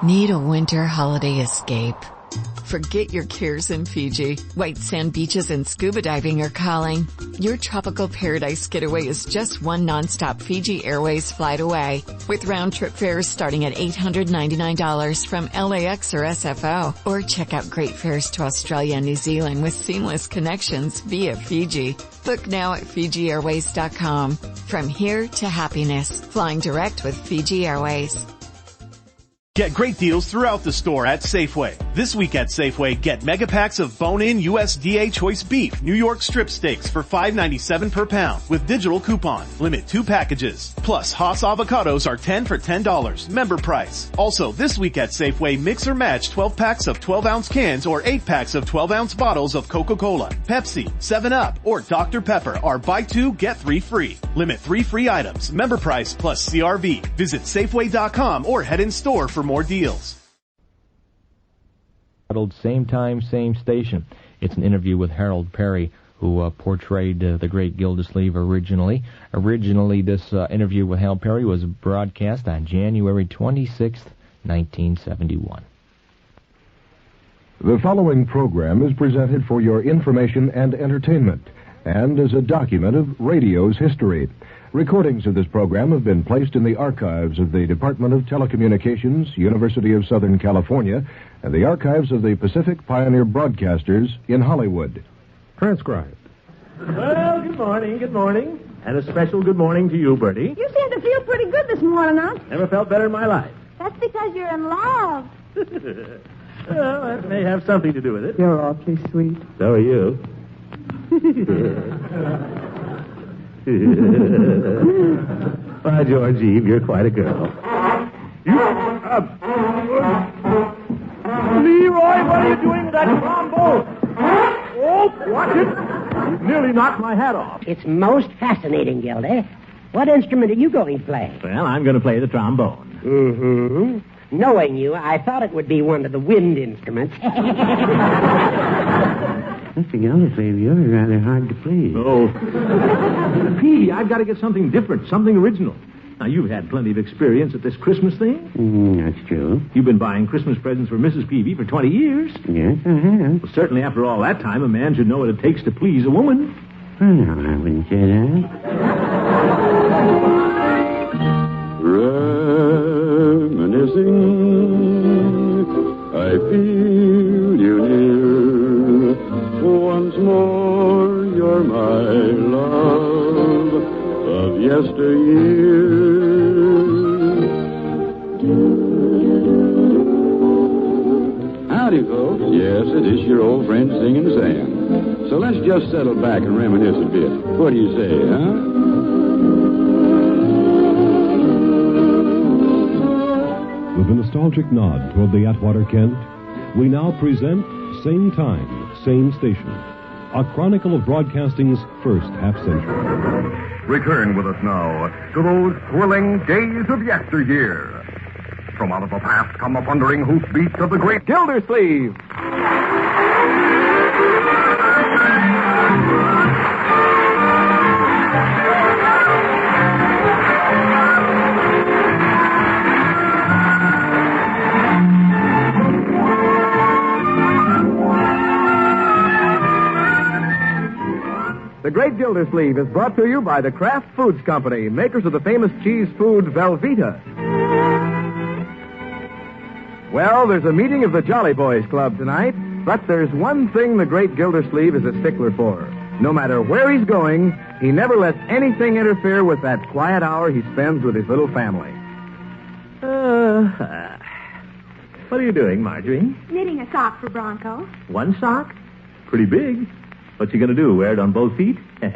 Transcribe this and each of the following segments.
Need a winter holiday escape? Forget your cares in Fiji. White sand beaches and scuba diving are calling. Your tropical paradise getaway is just one nonstop Fiji Airways flight away, with round-trip fares starting at $899 from LAX or SFO. Or check out great fares to Australia and New Zealand with seamless connections via Fiji. Book now at FijiAirways.com. From here to happiness, flying direct with Fiji Airways. Get great deals throughout the store at Safeway. This week at Safeway, get mega packs of bone-in USDA choice beef, New York strip steaks for $5.97 per pound with digital coupon. Limit 2 packages. Plus, Haas avocados are 10 for $10. Member price. Also, this week at Safeway, mix or match 12 packs of 12-ounce cans or 8 packs of 12-ounce bottles of Coca-Cola, Pepsi, 7-Up, or Dr. Pepper are buy 2, get 3 free. Limit 3 free items. Member price plus CRV. Visit Safeway.com or head in store for more deals. Same time, same station. It's an interview with Harold Peary, who portrayed the great Gildersleeve originally. Originally, this interview with Harold Peary was broadcast on January 26th, 1971. The following program is presented for your information and entertainment, and is a document of radio's history. Recordings of this program have been placed in the archives of the Department of Telecommunications, University of Southern California, and the archives of the Pacific Pioneer Broadcasters in Hollywood. Transcribed. Well, good morning. And a special good morning to you, Bertie. You seem to feel pretty good this morning, Unc. Never felt better in my life. That's because you're in love. Well, that may have something to do with it. You're awfully sweet. So are you. By George, Eve, you're quite a girl. Leroy, what are you doing with that trombone? Oh, watch it. You've nearly knocked my hat off. It's most fascinating, Gildy. What instrument are you going to play? Well, I'm going to play the trombone. Mm-hmm. Knowing you, I thought it would be one of the wind instruments. Mr. Gildersleeve, you're rather hard to please. Oh. Petey, I've got to get something different, something original. Now, you've had plenty of experience at this Christmas thing. That's true. You've been buying Christmas presents for Mrs. Peavy for 20 years. Yes, I have. Well, certainly after all that time, a man should know what it takes to please a woman. Well, no, I wouldn't say that. Reminiscing, I feel you near. Once more, you're my love of yesteryear. Howdy, folks. Yes, it is your old friend Singing Sam. So let's just settle back and reminisce a bit. What do you say, huh? With a nostalgic nod toward the Atwater Kent, we now present Same Time, Same Station, a chronicle of broadcasting's first half-century. Return with us now to those thrilling days of yesteryear. From out of the past come the thundering hoofbeats of the great Gildersleeve. The Great Gildersleeve is brought to you by the Kraft Foods Company, makers of the famous cheese food Velveeta. Well, there's a meeting of the Jolly Boys Club tonight, but there's one thing the Great Gildersleeve is a stickler for. No matter where he's going, he never lets anything interfere with that quiet hour he spends with his little family. What are you doing, Marjorie? Knitting a sock for Bronco. One sock? Pretty big. What's he going to do, wear it on both feet? Let's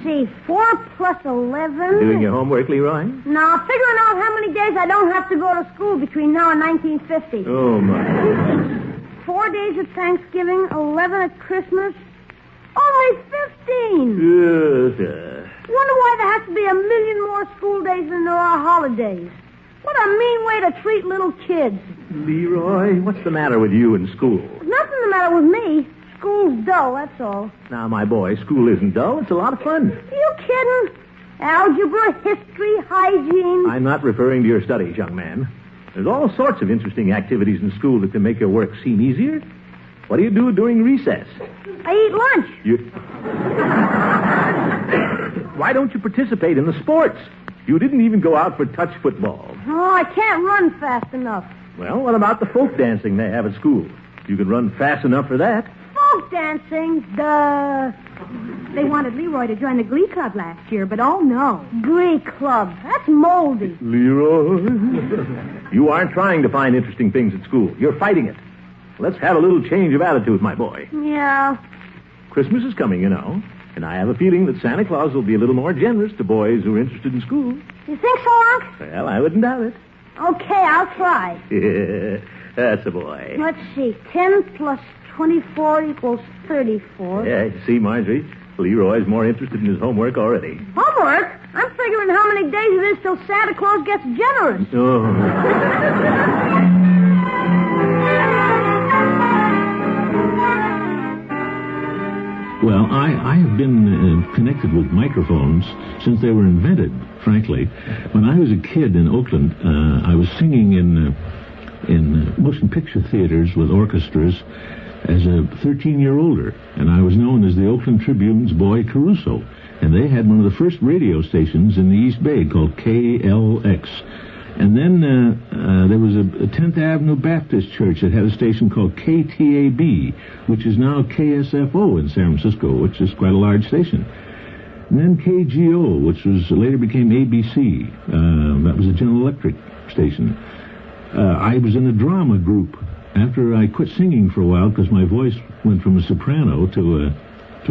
see, 4 plus 11. Doing your homework, Leroy? No, figuring out how many days I don't have to go to school between now and 1950. Oh, my. 4 days at Thanksgiving, 11 at Christmas. Only 15. Yes, Wonder why there has to be a million more school days than there are holidays. What a mean way to treat little kids. Leroy, what's the matter with you in school? There's nothing the matter with me. School's dull, that's all. Now, my boy, school isn't dull. It's a lot of fun. Are you kidding? Algebra, history, hygiene. I'm not referring to your studies, young man. There's all sorts of interesting activities in school that can make your work seem easier. What do you do during recess? I eat lunch. Why don't you participate in the sports? You didn't even go out for touch football. Oh, I can't run fast enough. Well, what about the folk dancing they have at school? You can run fast enough for that. Folk dancing? Duh. They wanted Leroy to join the Glee Club last year, but oh no. Glee Club. That's moldy. Leroy? You aren't trying to find interesting things at school. You're fighting it. Let's have a little change of attitude, my boy. Yeah. Christmas is coming, you know. And I have a feeling that Santa Claus will be a little more generous to boys who are interested in school. You think so, Unc? Well, I wouldn't doubt it. Okay, I'll try. That's a boy. Let's see. 10 plus 24 equals 34. Yeah, you see, Marjorie, Leroy's more interested in his homework already. Homework? I'm figuring how many days it is till Santa Claus gets generous. Oh. Well, I have been connected with microphones since they were invented, frankly. When I was a kid in Oakland, I was singing in motion picture theaters with orchestras as a 13-year-older, and I was known as the Oakland Tribune's Boy Caruso. And they had one of the first radio stations in the East Bay called KLX. And then there was a 10th Avenue Baptist Church that had a station called KTAB, which is now KSFO in San Francisco, which is quite a large station. And then KGO, which was later became ABC. That was a General Electric station. I was in a drama group after I quit singing for a while because my voice went from a soprano to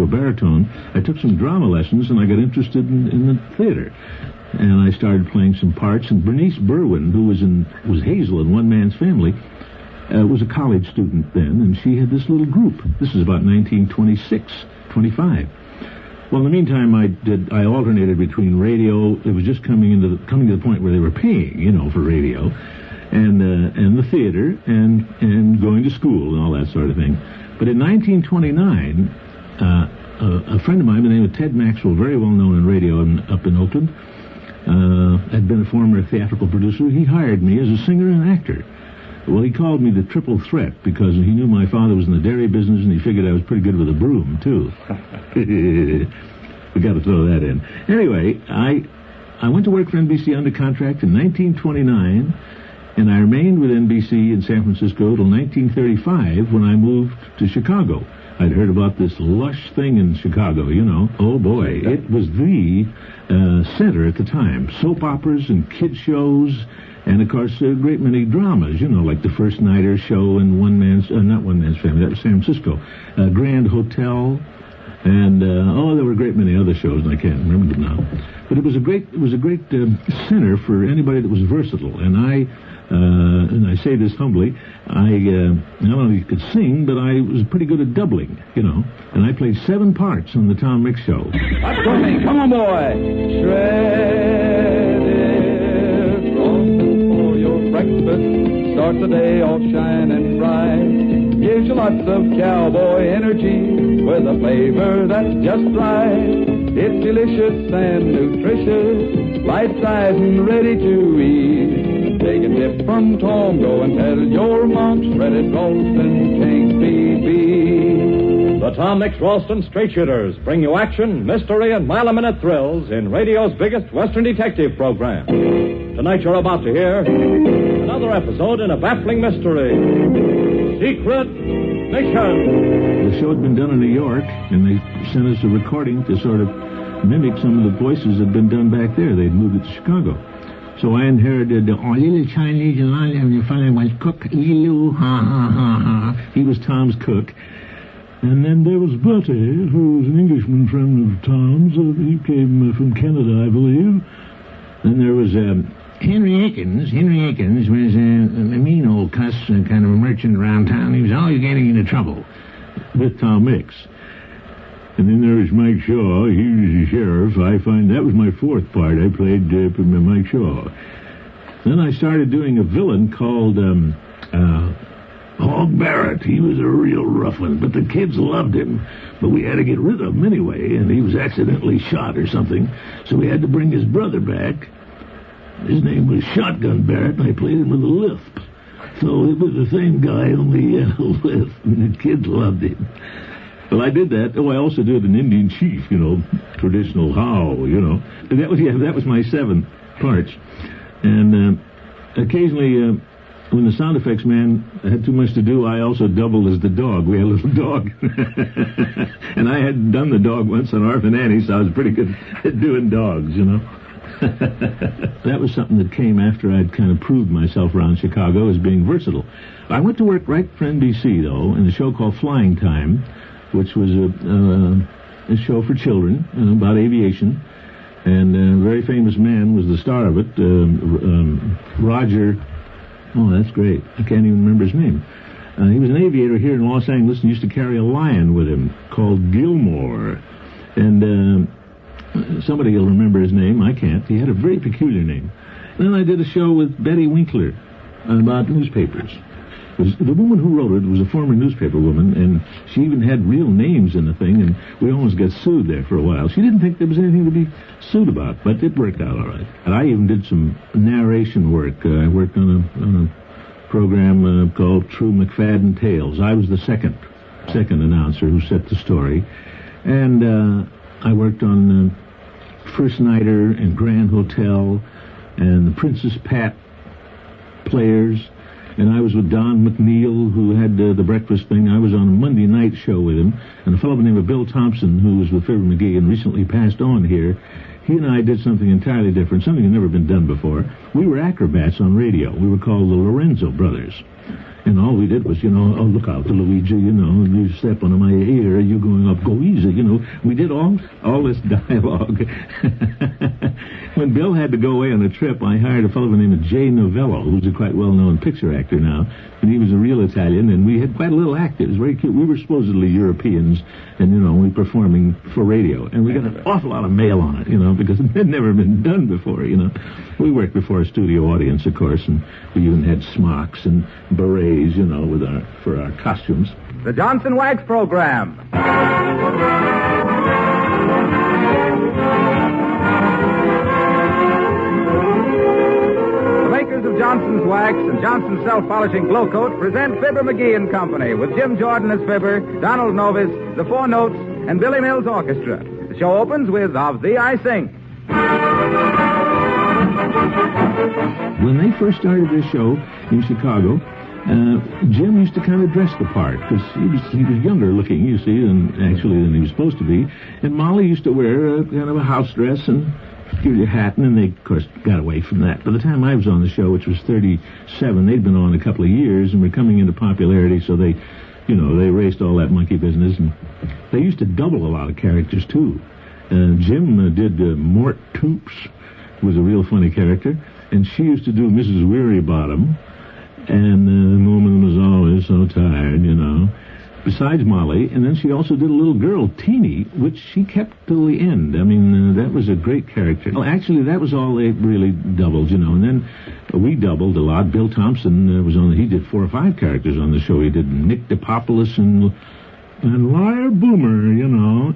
a baritone. I took some drama lessons and I got interested in the theater. And I started playing some parts. And Bernice Berwin, who was Hazel in One Man's Family, was a college student then, and she had this little group. This is about 1926, 25. Well, in the meantime, I alternated between radio. It was just coming to the point where they were paying, for radio, and the theater, and going to school and all that sort of thing. But in 1929, a friend of mine by the name of Ted Maxwell, very well known in radio up in Oakland, had been a former theatrical producer. He hired me as a singer and actor. Well, he called me the triple threat because he knew my father was in the dairy business and he figured I was pretty good with a broom, too. We got to throw that in. Anyway, I went to work for NBC under contract in 1929, and I remained with NBC in San Francisco till 1935 when I moved to Chicago. I'd heard about this lush thing in Chicago, Oh, boy. It was the center at the time. Soap operas and kid shows, and, of course, a great many dramas, like the First Nighter show and not One Man's Family, that was San Francisco, Grand Hotel, and, there were a great many other shows, and I can't remember them now. But it was a great center for anybody that was versatile, and I say this humbly, I not only could sing, but I was pretty good at doubling, and I played 7 parts on the Tom Mix Show. Heartwarming, come on, boy! Shredded roast for your breakfast. Start the day all shining bright. Gives you lots of cowboy energy with a flavor that's just right. It's delicious and nutritious, bite-sized and ready to eat. Take a tip from Tom, go and tell your mom shredded roastin' can't be beat. The Tom Mix Roast and Straight Shooters bring you action, mystery, and mile-a-minute thrills in radio's biggest Western detective program. Tonight you're about to hear another episode in a baffling mystery. Secret Mission. The show had been done in New York, and they sent us a recording to sort of mimic some of the voices that had been done back there. They'd moved it to Chicago. So I inherited little Chinese and your father was cook, Lilu, ha, ha, ha, ha. He was Tom's cook. And then there was Bertie, who was an Englishman friend of Tom's. He came from Canada, I believe. Then there was Henry Akins. Henry Akins was a mean old cuss, kind of a merchant around town. He was always getting into trouble with Tom Mix. And then there was Mike Shaw. He was the sheriff. I find that was my 4th part. I played Mike Shaw. Then I started doing a villain called Hog Barrett, he was a real rough one, but the kids loved him. But we had to get rid of him anyway, and he was accidentally shot or something, so we had to bring his brother back. His name was Shotgun Barrett, and I played him with a lisp. So it was the same guy, only he had a lisp, and the kids loved him. Well, I did that. Oh, I also did an Indian chief, traditional how, And that was my 7 parts. And occasionally, when the sound effects man had too much to do, I also doubled as the dog. We had a little dog. And I had done the dog once on Arthur and Annie, so I was pretty good at doing dogs, That was something that came after I'd kind of proved myself around Chicago as being versatile. I went to work right for NBC, though, in a show called Flying Time, which was a show for children about aviation. And a very famous man was the star of it, Roger. Oh, that's great. I can't even remember his name. He was an aviator here in Los Angeles and used to carry a lion with him called Gilmore. And somebody will remember his name. I can't. He had a very peculiar name. And then I did a show with Betty Winkler about newspapers. The woman who wrote it was a former newspaper woman, and she even had real names in the thing, and we almost got sued there for a while. She didn't think there was anything to be sued about, but it worked out all right. And I even did some narration work. I worked on a program called True McFadden Tales. I was the second announcer who set the story. And I worked on First Nighter and Grand Hotel and the Princess Pat Players. And I was with Don McNeil, who had the breakfast thing. I was on a Monday night show with him. And a fellow by the name of Bill Thompson, who was with Fibber McGee and recently passed on here, he and I did something entirely different, something had never been done before. We were acrobats on radio. We were called the Lorenzo Brothers. And all we did was, oh, look out, Luigi, you step on my ear, you going up, go easy, We did all this dialogue. When Bill had to go away on a trip, I hired a fellow by the name of Jay Novello, who's a quite well-known picture actor now, and he was a real Italian, and we had quite a little act. It was very cute. We were supposedly Europeans, and, we were performing for radio, and we got an awful lot of mail on it, because it had never been done before, We worked before a studio audience, of course, and we even had smocks and berets, for our costumes. The Johnson Wax Program. The makers of Johnson's Wax and Johnson's Self-Polishing Glow Coat present Fibber McGee and Company with Jim Jordan as Fibber, Donald Novis, the Four Notes, and Billy Mills Orchestra. The show opens with Of Thee I Sing. When they first started this show in Chicago, Jim used to kind of dress the part, because he was younger looking, you see, than he was supposed to be. And Molly used to wear kind of a house dress and peculiar hat, and then they, of course, got away from that. By the time I was on the show, which was 37, they'd been on a couple of years and were coming into popularity, so they erased all that monkey business. And they used to double a lot of characters, too. Jim did Mort Toops, who was a real funny character, and she used to do Mrs. Wearybottom. And the woman was always so tired, besides Molly. And then she also did a little girl, Teeny, which she kept till the end. I mean, that was a great character. Well, actually, that was all they really doubled, And then we doubled a lot. Bill Thompson was he did 4 or 5 characters on the show. He did Nick DePopoulos and Liar Boomer,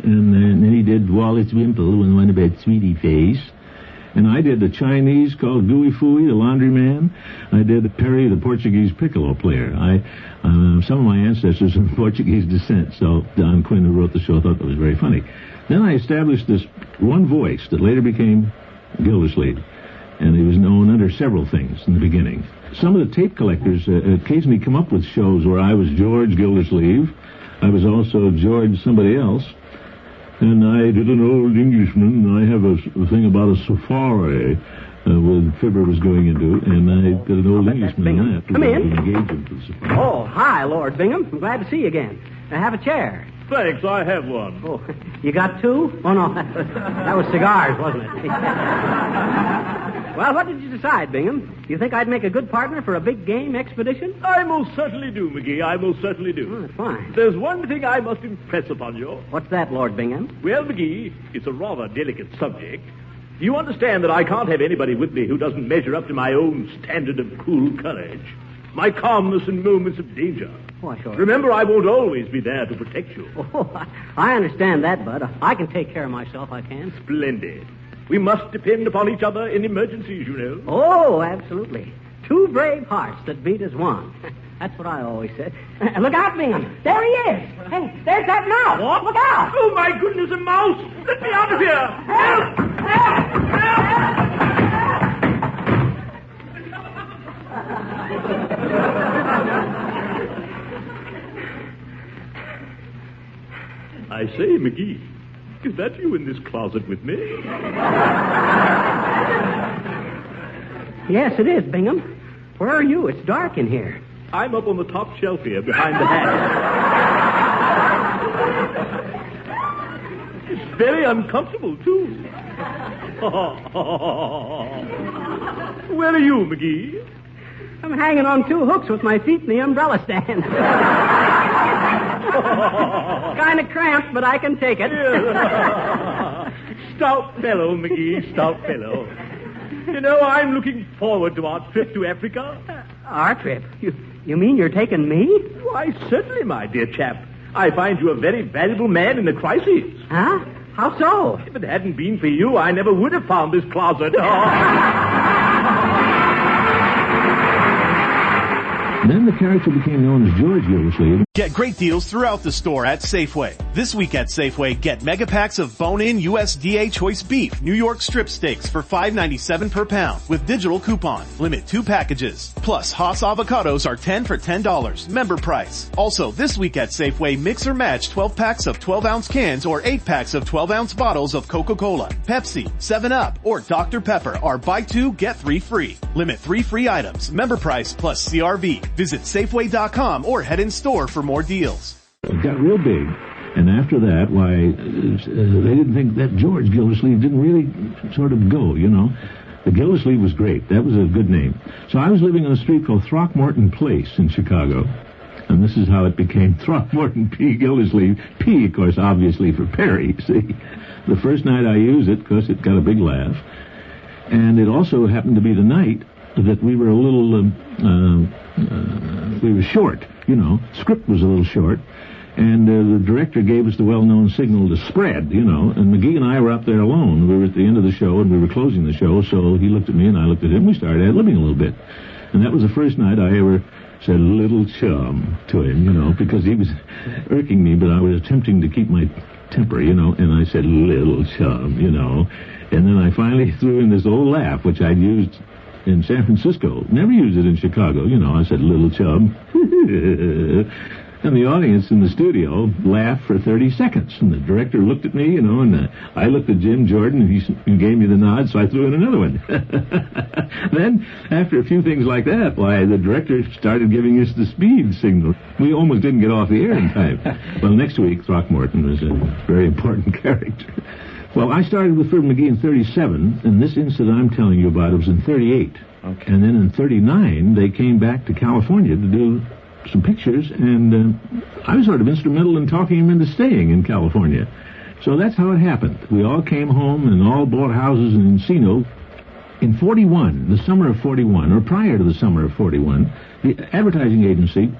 And then he did Wallace Wimple and one about Sweetie Face. And I did the Chinese called Gooey Fooey, the laundryman. I did Peary, the Portuguese piccolo player. Some of my ancestors are of Portuguese descent, so Don Quinn, who wrote the show, thought that was very funny. Then I established this one voice that later became Gildersleeve, and he was known under several things in the beginning. Some of the tape collectors occasionally come up with shows where I was George Gildersleeve. I was also George somebody else. And I did an old Englishman. I have a thing about a safari when Fibber was going into, and I did an old Englishman on that. Come in. Engage him for the safari. Oh, hi, Lord Bingham. I'm glad to see you again. Have a chair. Thanks, I have one. Oh, you got 2? Oh, no, that was cigars, wasn't it? Well, what did you decide, Bingham? You think I'd make a good partner for a big game expedition? I most certainly do, McGee. I most certainly do. Oh, fine. There's one thing I must impress upon you. What's that, Lord Bingham? Well, McGee, it's a rather delicate subject. You understand that I can't have anybody with me who doesn't measure up to my own standard of cool courage. My calmness in moments of danger. Why, sure. Remember, I won't always be there to protect you. Oh, I understand that, Bud. I can take care of myself, I can. Splendid. We must depend upon each other in emergencies, you know. Oh, absolutely. Two brave hearts that beat as one. That's what I always said. Look out, Bingham. There he is. Hey, there's that mouse. What? Look out. Oh, my goodness, a mouse. Let me out of here. Help! Help! Help! I say, McGee, is that you in this closet with me? Yes, it is, Bingham. Where are you? It's dark in here. I'm up on the top shelf here behind the hat. It's very uncomfortable, too. Where are you, McGee? I'm hanging on two hooks with my feet in the umbrella stand. Kind of cramped, but I can take it. Stout fellow, McGee, stout fellow. You know, I'm looking forward to our trip to Africa. Our trip? You mean you're taking me? Why, certainly, my dear chap. I find you a very valuable man in a crisis. Huh? How so? If it hadn't been for you, I never would have found this closet. Then the character became known as George Gildersleeve. Get great deals throughout the store at Safeway. This week at Safeway, get mega packs of bone-in USDA choice beef, New York strip steaks for $5.97 per pound with digital coupon. Limit 2 packages. Plus, Haas avocados are 10 for $10. Member price. Also, this week at Safeway, mix or match 12 packs of 12-ounce cans or 8 packs of 12-ounce bottles of Coca-Cola, Pepsi, 7-Up, or Dr. Pepper are buy 2, get 3 free. Limit 3 free items. Member price plus CRV. Visit Safeway.com or head in store for more deals. It got real big, and after that, why, they didn't think that George Gildersleeve didn't really sort of go, you know. The Gildersleeve was great. That was a good name. So I was living on a street called Throckmorton Place in Chicago, and this is how it became Throckmorton P. Gildersleeve. P, of course, obviously for Peary, see. The first night I used it, because it got a big laugh, and it also happened to be the night that we were a little, we were short, you know. Script was a little short, and the director gave us the well-known signal to spread, you know, and McGee and I were up there alone. We were at the end of the show, and we were closing the show, so he looked at me and I looked at him. We started ad-libbing a little bit, and that was the first night I ever said little chum to him, you know, because he was irking me, but I was attempting to keep my temper, you know, and I said little chum, you know, and then I finally threw in this old laugh, which I'd used in San Francisco. Never used it in Chicago. You know, I said, little chum. And the audience in the studio laughed for 30 seconds. And the director looked at me, you know, and I looked at Jim Jordan, and he gave me the nod, so I threw in another one. Then, after a few things like that, why, the director started giving us the speed signal. We almost didn't get off the air in time. Well, next week, Throckmorton was a very important character. Well, I started with Ferd McGee in 37, and this incident I'm telling you about was in 38. Okay. And then in 39, they came back to California to do some pictures, and I was sort of instrumental in talking him into staying in California. So that's how it happened. We all came home and all bought houses in Encino. In 41, the summer of 41, or prior to the summer of 41, the advertising agency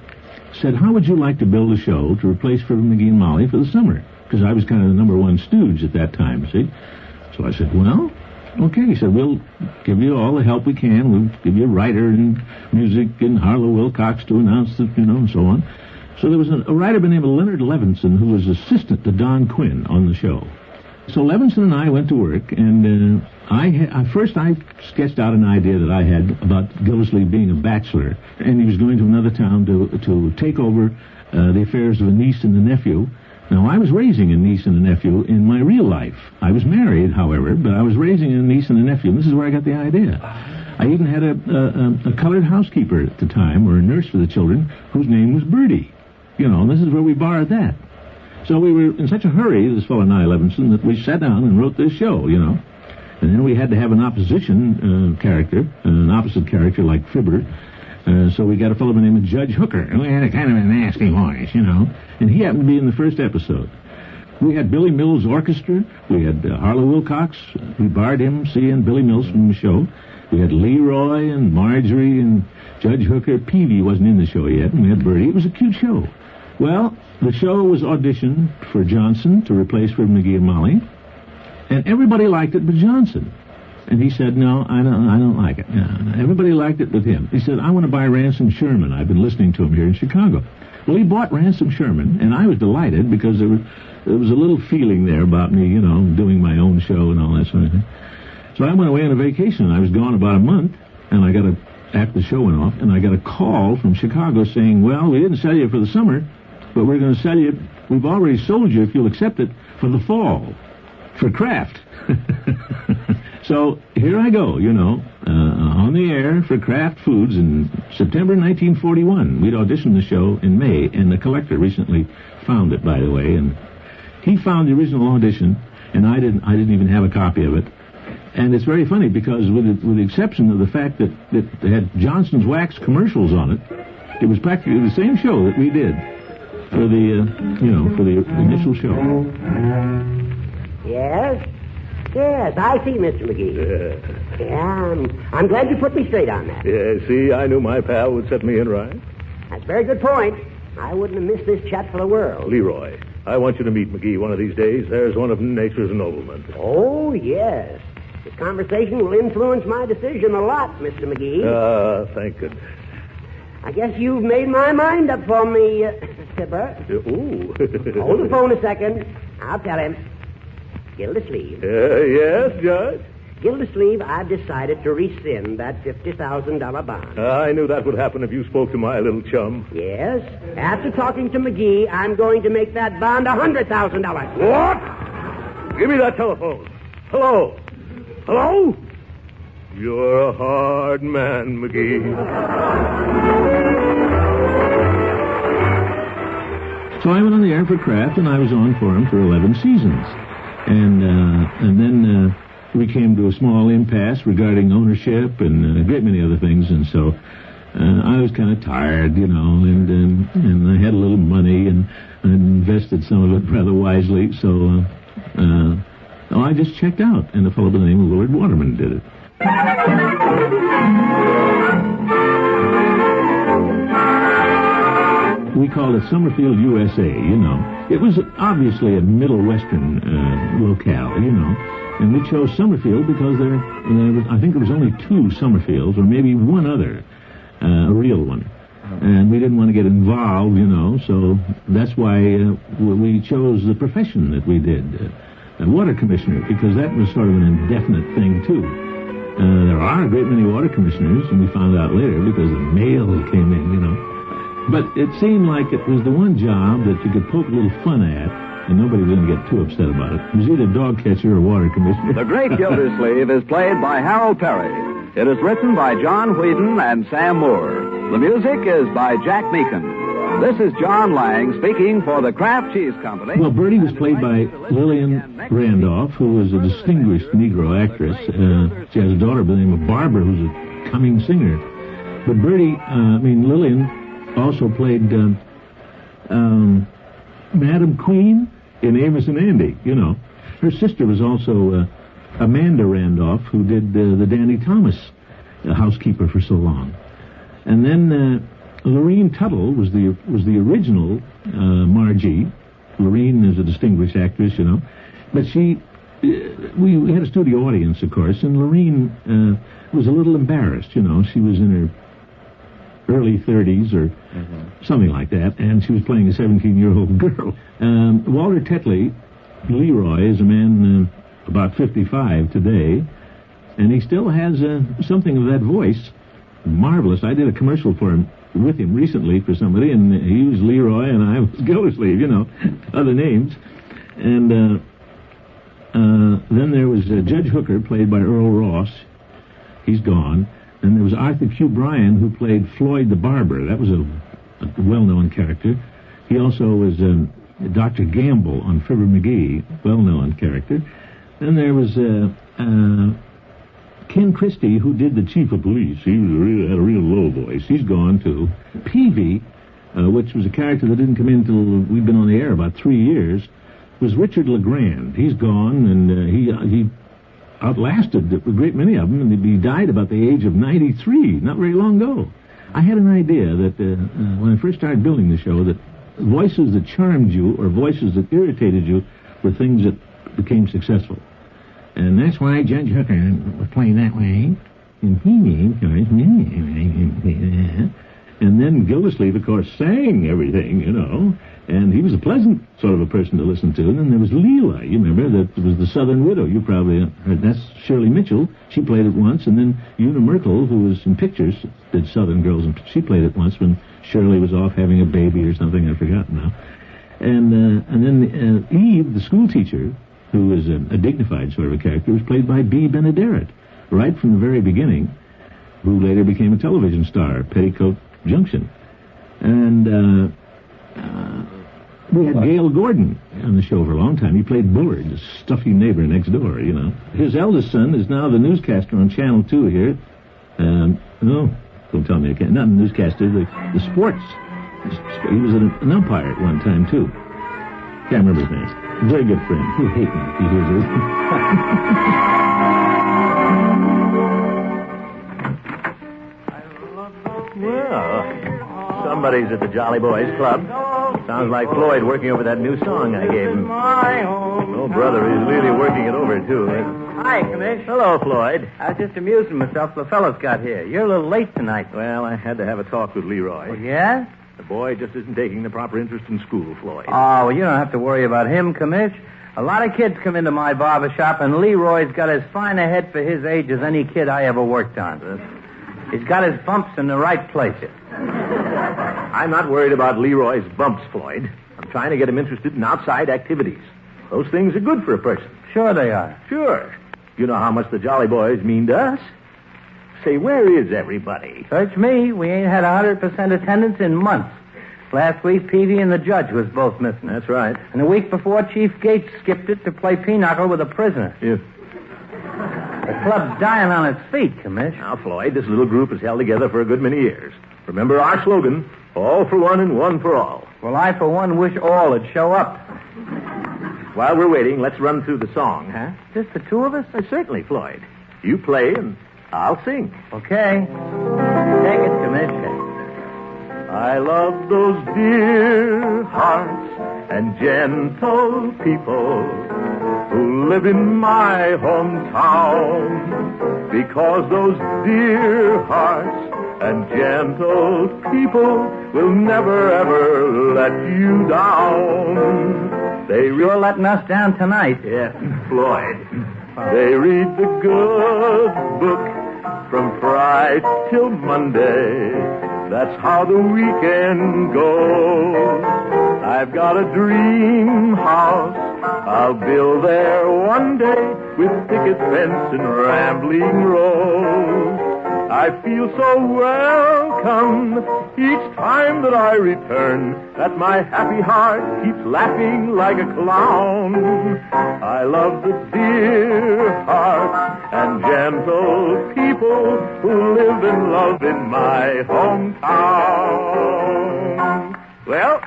said, how would you like to build a show to replace Ferd McGee and Molly for the summer? Because I was kind of the number one stooge at that time, see? So I said, well, okay. He said, we'll give you all the help we can. We'll give you a writer and music and Harlow Wilcox to announce the, you know, and so on. So there was a writer by the name of Leonard Levinson who was assistant to Don Quinn on the show. So Levinson and I went to work, and first I sketched out an idea that I had about Gildersleeve being a bachelor, and he was going to another town to take over the affairs of a niece and a nephew. Now, I was raising a niece and a nephew in my real life. I was married, however, but I was raising a niece and a nephew, and this is where I got the idea. I even had a colored housekeeper at the time, or a nurse for the children, whose name was Birdie. You know, and this is where we borrowed that. So we were in such a hurry, this fellow and I, Levinson, that we sat down and wrote this show, you know. And then we had to have an opposition character, an opposite character like Fibber. So we got a fellow by the name of Judge Hooker, and we had a kind of a nasty voice, you know. And he happened to be in the first episode. We had Billy Mills' orchestra. We had Harlow Wilcox. We borrowed him, and Billy Mills from the show. We had Leroy and Marjorie and Judge Hooker. Peary wasn't in the show yet, and we had Bertie. It was a cute show. Well, the show was auditioned for Johnson to replace Fibber McGee and Molly, and everybody liked it but Johnson. And he said, no, I don't like it. No, everybody liked it but him. He said, I want to buy Ransom Sherman. I've been listening to him here in Chicago. Well, he bought Ransom Sherman, and I was delighted because there was a little feeling there about me, doing my own show and all that sort of thing. So I went away on a vacation, and I was gone about a month, and after the show went off, and I got a call from Chicago saying, well, we didn't sell you for the summer, but we're going to sell you, we've already sold you, if you'll accept it, for the fall, for Kraft. So here I go, on the air for Kraft Foods in September 1941. We'd auditioned the show in May, and the collector recently found it, by the way, and he found the original audition, and I didn't even have a copy of it. And it's very funny because, with the exception of the fact that they had Johnson's Wax commercials on it, it was practically the same show that we did for the initial show. Yes, I see, Mr. McGee. Yeah, I'm glad you put me straight on that. Yeah, see, I knew my pal would set me in right. That's a very good point. I wouldn't have missed this chat for the world. Leroy, I want you to meet McGee one of these days. There's one of nature's noblemen. Oh, yes. This conversation will influence my decision a lot, Mr. McGee. Thank goodness. I guess you've made my mind up for me, Fibber. Ooh. Hold the phone a second. I'll tell him. Gildersleeve. Yes, Judge? Gildersleeve, I've decided to rescind that $50,000 bond. I knew that would happen if you spoke to my little chum. Yes. After talking to McGee, I'm going to make that bond $100,000. What? Give me that telephone. Hello? Hello? You're a hard man, McGee. So I went on the air for Kraft, and I was on for him for 11 seasons. And then we came to a small impasse regarding ownership and a great many other things, and so I was kind of tired, and I had a little money, and I invested some of it rather wisely, so I just checked out, and a fellow by the name of Willard Waterman did it. We called it Summerfield, USA, It was obviously a Middle Western locale, And we chose Summerfield because I think there was only 2 Summerfields, or maybe one other, a real one. And we didn't want to get involved, so that's why we chose the profession that we did, water commissioner, because that was sort of an indefinite thing, too. There are a great many water commissioners, and we found out later because the mail came in, But it seemed like it was the one job that you could poke a little fun at, and nobody was going to get too upset about it. It was either dog catcher or water commissioner. The Great Gildersleeve is played by Harold Peary. It is written by John Whedon and Sam Moore. The music is by Jack Meakin. This is John Lang speaking for the Kraft Cheese Company. Well, Bertie was played by Lillian Randolph, who was a distinguished Negro actress. She has a daughter by the name of Barbara, who's a coming singer. But Lillian also played Madam Queen in Amos and Andy, Her sister was also Amanda Randolph, who did the Danny Thomas housekeeper for so long. And then Lorene Tuttle was the original Margie. Lorene is a distinguished actress, But we had a studio audience, of course, and Lorene was a little embarrassed, She was in her early 30s or something like that, and she was playing a 17-year-old girl. Walter Tetley, Leroy, is a man about 55 today, and he still has something of that voice. Marvelous. I did a commercial with him recently for somebody, and he was Leroy, and I was Gildersleeve, other names. And then there was Judge Hooker, played by Earl Ross. He's gone. And there was Arthur Q. Bryan, who played Floyd the Barber. That was a well-known character. He also was Dr. Gamble on Fibber McGee, well-known character. Then there was Ken Christie, who did the chief of police. He had a real low voice. He's gone, too. Peavy, which was a character that didn't come in until we'd been on the air about 3 years, was Richard LeGrand. He's gone, and he outlasted a great many of them, and he died about the age of 93, not very long ago. I had an idea that when I first started building the show, that voices that charmed you or voices that irritated you were things that became successful. And that's why Judge Hooker was playing that way. And then Gildersleeve, of course, sang everything, you know, and he was a pleasant sort of a person to listen to. And then there was Leela, you remember, that was the Southern Widow. You probably heard. That's Shirley Mitchell. She played it once. And then Una Merkel, who was in pictures, did Southern Girls, and she played it once when Shirley was off having a baby or something. I've forgotten now. And then Eve, the school teacher, who was a dignified sort of a character, was played by B. Benaderet, right from the very beginning, who later became a television star, Petticoat Junction. And we had Gail Gordon on the show for a long time. He played Bullard, the stuffy neighbor next door, you know. His eldest son is now the newscaster on Channel 2 here. No, don't tell me I can't. Not the newscaster, the sports. He was an umpire at one time, too. Can't remember his name. Very good friend. He'll hate me if he hears this. Well, somebody's at the Jolly Boys Club. Sounds like Floyd working over that new song I gave him. Oh, brother, he's really working it over, too. Hi, Commish. Hello, Floyd. I was just amusing myself till the fellows got here. You're a little late tonight. Well, I had to have a talk with Leroy. Oh, yeah? The boy just isn't taking the proper interest in school, Floyd. Oh, well, you don't have to worry about him, Commish. A lot of kids come into my barber shop, and Leroy's got as fine a head for his age as any kid I ever worked on. He's got his bumps in the right places. I'm not worried about Leroy's bumps, Floyd. I'm trying to get him interested in outside activities. Those things are good for a person. Sure they are. Sure. You know how much the Jolly Boys mean to us. Say, where is everybody? Search me. We ain't had 100% attendance in months. Last week, Peary and the judge was both missing. That's right. And the week before, Chief Gates skipped it to play pinochle with a prisoner. Yeah. The club's dying on its feet, Commish. Now, Floyd, this little group has held together for a good many years. Remember our slogan, all for one and one for all. Well, I, for one, wish all would show up. While we're waiting, let's run through the song, huh? Just the two of us? Certainly, Floyd. You play and I'll sing. Okay. Take it, Commish. I love those dear hearts and gentle people who live in my hometown, because those dear hearts and gentle people will never, ever let you down. They sure letting us down tonight. Yeah, Floyd. They read the good book from Friday till Monday. That's how the weekend goes. I've got a dream house I'll build there one day with picket fence and rambling rose. I feel so welcome each time that I return, that my happy heart keeps laughing like a clown. I love the dear hearts and gentle people who live and love in my hometown. Well,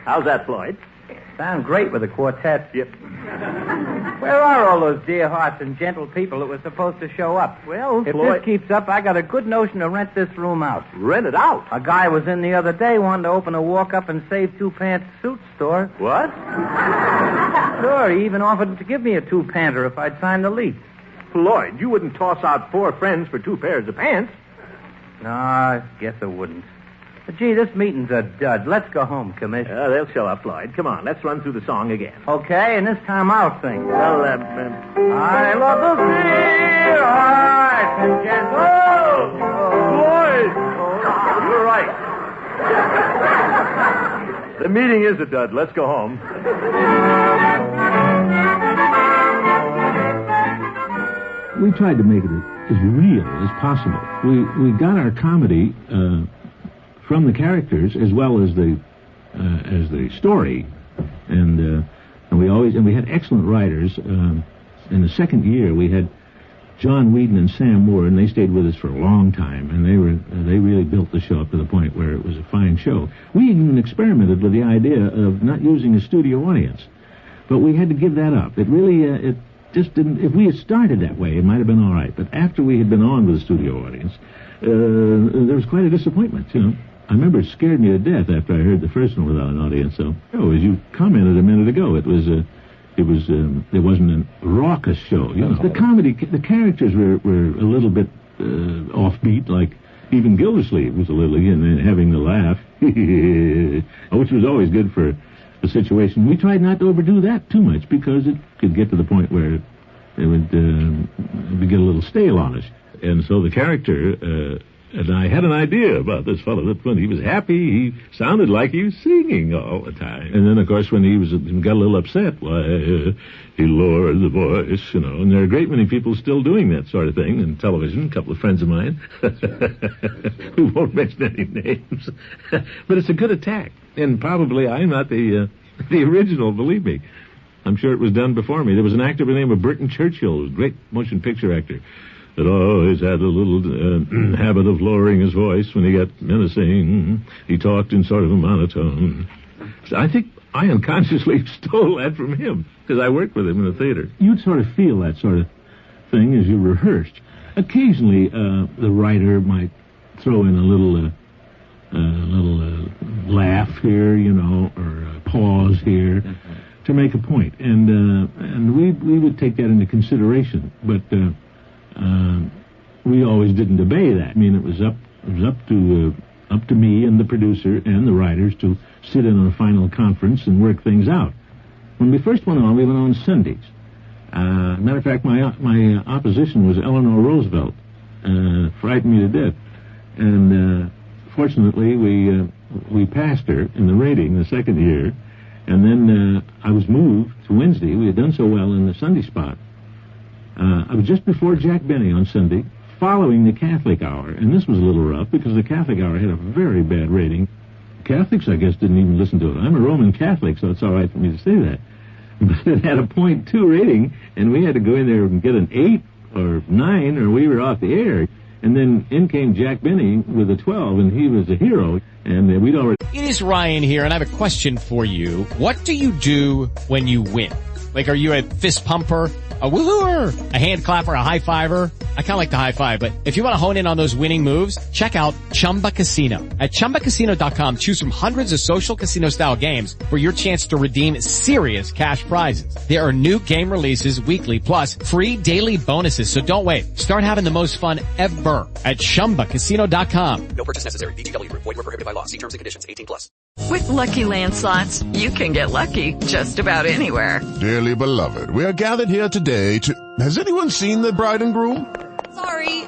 how's that, Floyd? Sound great with a quartet. Yep. Where are all those dear hearts and gentle people that were supposed to show up? Well, if Floyd... this keeps up, I got a good notion to rent this room out. Rent it out? A guy was in the other day, wanted to open a walk-up-and-save-two-pants suit store. What? Sure, he even offered to give me a two-panter if I'd sign the lease. Floyd, you wouldn't toss out 4 friends for 2 pairs of pants. No, I guess I wouldn't. But, gee, this meeting's a dud. Let's go home, Commissioner. They'll show up, Floyd. Come on, let's run through the song again. Okay, and this time I'll sing. Well, I love the dear hearts and gentle. Floyd! You're right. The meeting is a dud. Let's go home. We tried to make it as real as possible. We got our comedy from the characters as well as the story, and we had excellent writers. In the second year, we had John Whedon and Sam Moore, and they stayed with us for a long time, and they really built the show up to the point where it was a fine show. We even experimented with the idea of not using a studio audience, but we had to give that up. It really just didn't. If we had started that way, it might have been all right. But after we had been on with the studio audience, there was quite a disappointment. I remember it scared me to death after I heard the first one without an audience. So, as you commented a minute ago, it wasn't a raucous show. The comedy, the characters were a little bit offbeat, like even Gildersleeve was a little having the laugh, which was always good for the situation. We tried not to overdo that too much because it could get to the point where it would get a little stale on us. And so the character, and I had an idea about this fellow that when he was happy, he sounded like he was singing all the time. And then, of course, when he got a little upset, he lowered the voice, And there are a great many people still doing that sort of thing in television. A couple of friends of mine who won't mention any names. But it's a good attack. And probably I'm not the original, believe me. I'm sure it was done before me. There was an actor by the name of Burton Churchill, a great motion picture actor, that always had a little habit of lowering his voice when he got menacing. He talked in sort of a monotone. So I think I unconsciously stole that from him, because I worked with him in the theater. You'd sort of feel that sort of thing as you rehearsed. Occasionally, the writer might throw in a little laugh here, or a pause here to make a point. And we would take that into consideration, but we always didn't obey that. I mean, it was up to me and the producer and the writers to sit in on a final conference and work things out. When we first went on, we went on Sundays. Matter of fact, my opposition was Eleanor Roosevelt. Frightened me to death. And fortunately, we passed her in the rating the second year. And then I was moved to Wednesday. We had done so well in the Sunday spot. I was just before Jack Benny on Sunday, following the Catholic Hour, and this was a little rough because the Catholic Hour had a very bad rating. Catholics, I guess, didn't even listen to it. I'm a Roman Catholic, so it's all right for me to say that. But it had a 0.2 rating, and we had to go in there and get an 8 or 9, or we were off the air. And then in came Jack Benny with a 12, and he was a hero, and we'd already... It is Ryan here, and I have a question for you. What do you do when you win? Like, are you a fist pumper, a woohooer, a hand clapper, a high fiver? I kind of like the high five, but if you want to hone in on those winning moves, check out Chumba Casino. At ChumbaCasino.com, choose from hundreds of social casino-style games for your chance to redeem serious cash prizes. There are new game releases weekly, plus free daily bonuses, so don't wait. Start having the most fun ever at ChumbaCasino.com. No purchase necessary. VGW Group. Void where prohibited by law. See terms and conditions. 18+. With Lucky Land Slots, you can get lucky just about anywhere. Dearly beloved, we are gathered here today to... Has anyone seen the bride and groom?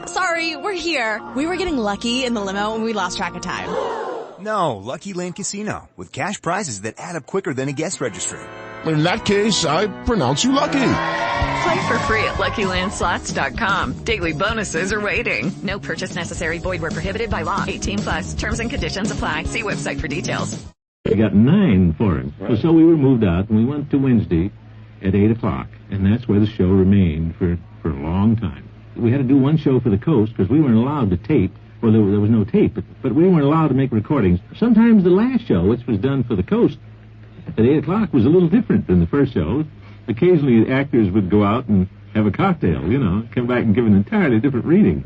Sorry, we're here. We were getting lucky in the limo and we lost track of time. No, Lucky Land Casino, with cash prizes that add up quicker than a guest registry. In that case, I pronounce you lucky. Play for free at LuckyLandSlots.com. Daily bonuses are waiting. No purchase necessary. Void where prohibited by law. 18+. Terms and conditions apply. See website for details. We got 9 for him. Right. So we were moved out, and we went to Wednesday at 8 o'clock, and that's where the show remained for a long time. We had to do one show for the coast because we weren't allowed to tape. Well, there was no tape, but we weren't allowed to make recordings. Sometimes the last show, which was done for the coast at 8 o'clock, was a little different than the first show. Occasionally, the actors would go out and have a cocktail, come back and give an entirely different reading.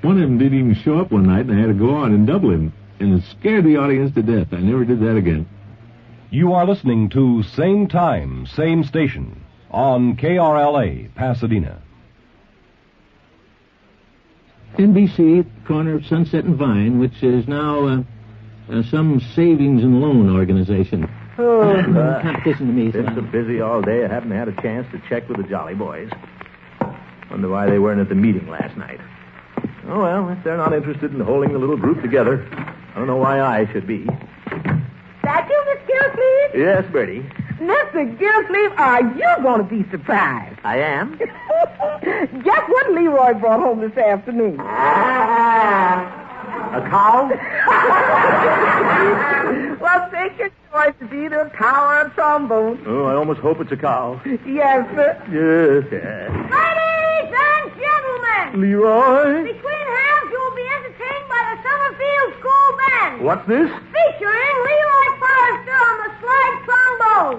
One of them didn't even show up one night, and I had to go on and double him, and it scared the audience to death. I never did that again. You are listening to Same Time, Same Station on KRLA, Pasadena. NBC, corner of Sunset and Vine, which is now some savings and loan organization. Competition to me. Been so busy all day, I haven't had a chance to check with the Jolly Boys. Wonder why they weren't at the meeting last night. Oh, well, if they're not interested in holding the little group together, I don't know why I should be. That you, Miss Gillsleeve? Yes, Bertie. Mr. Gillsleeve, are you going to be surprised? I am. Guess what Leroy brought home this afternoon? A cow? Well, take your choice. It's either a cow or a trombone. Oh, I almost hope it's a cow. Yes, sir. Yes. Ladies and gentlemen. Leroy? Between halves, you'll be entertained by the Summerfield School Band. What's this? Featuring Leroy Forrester on the slide trombone.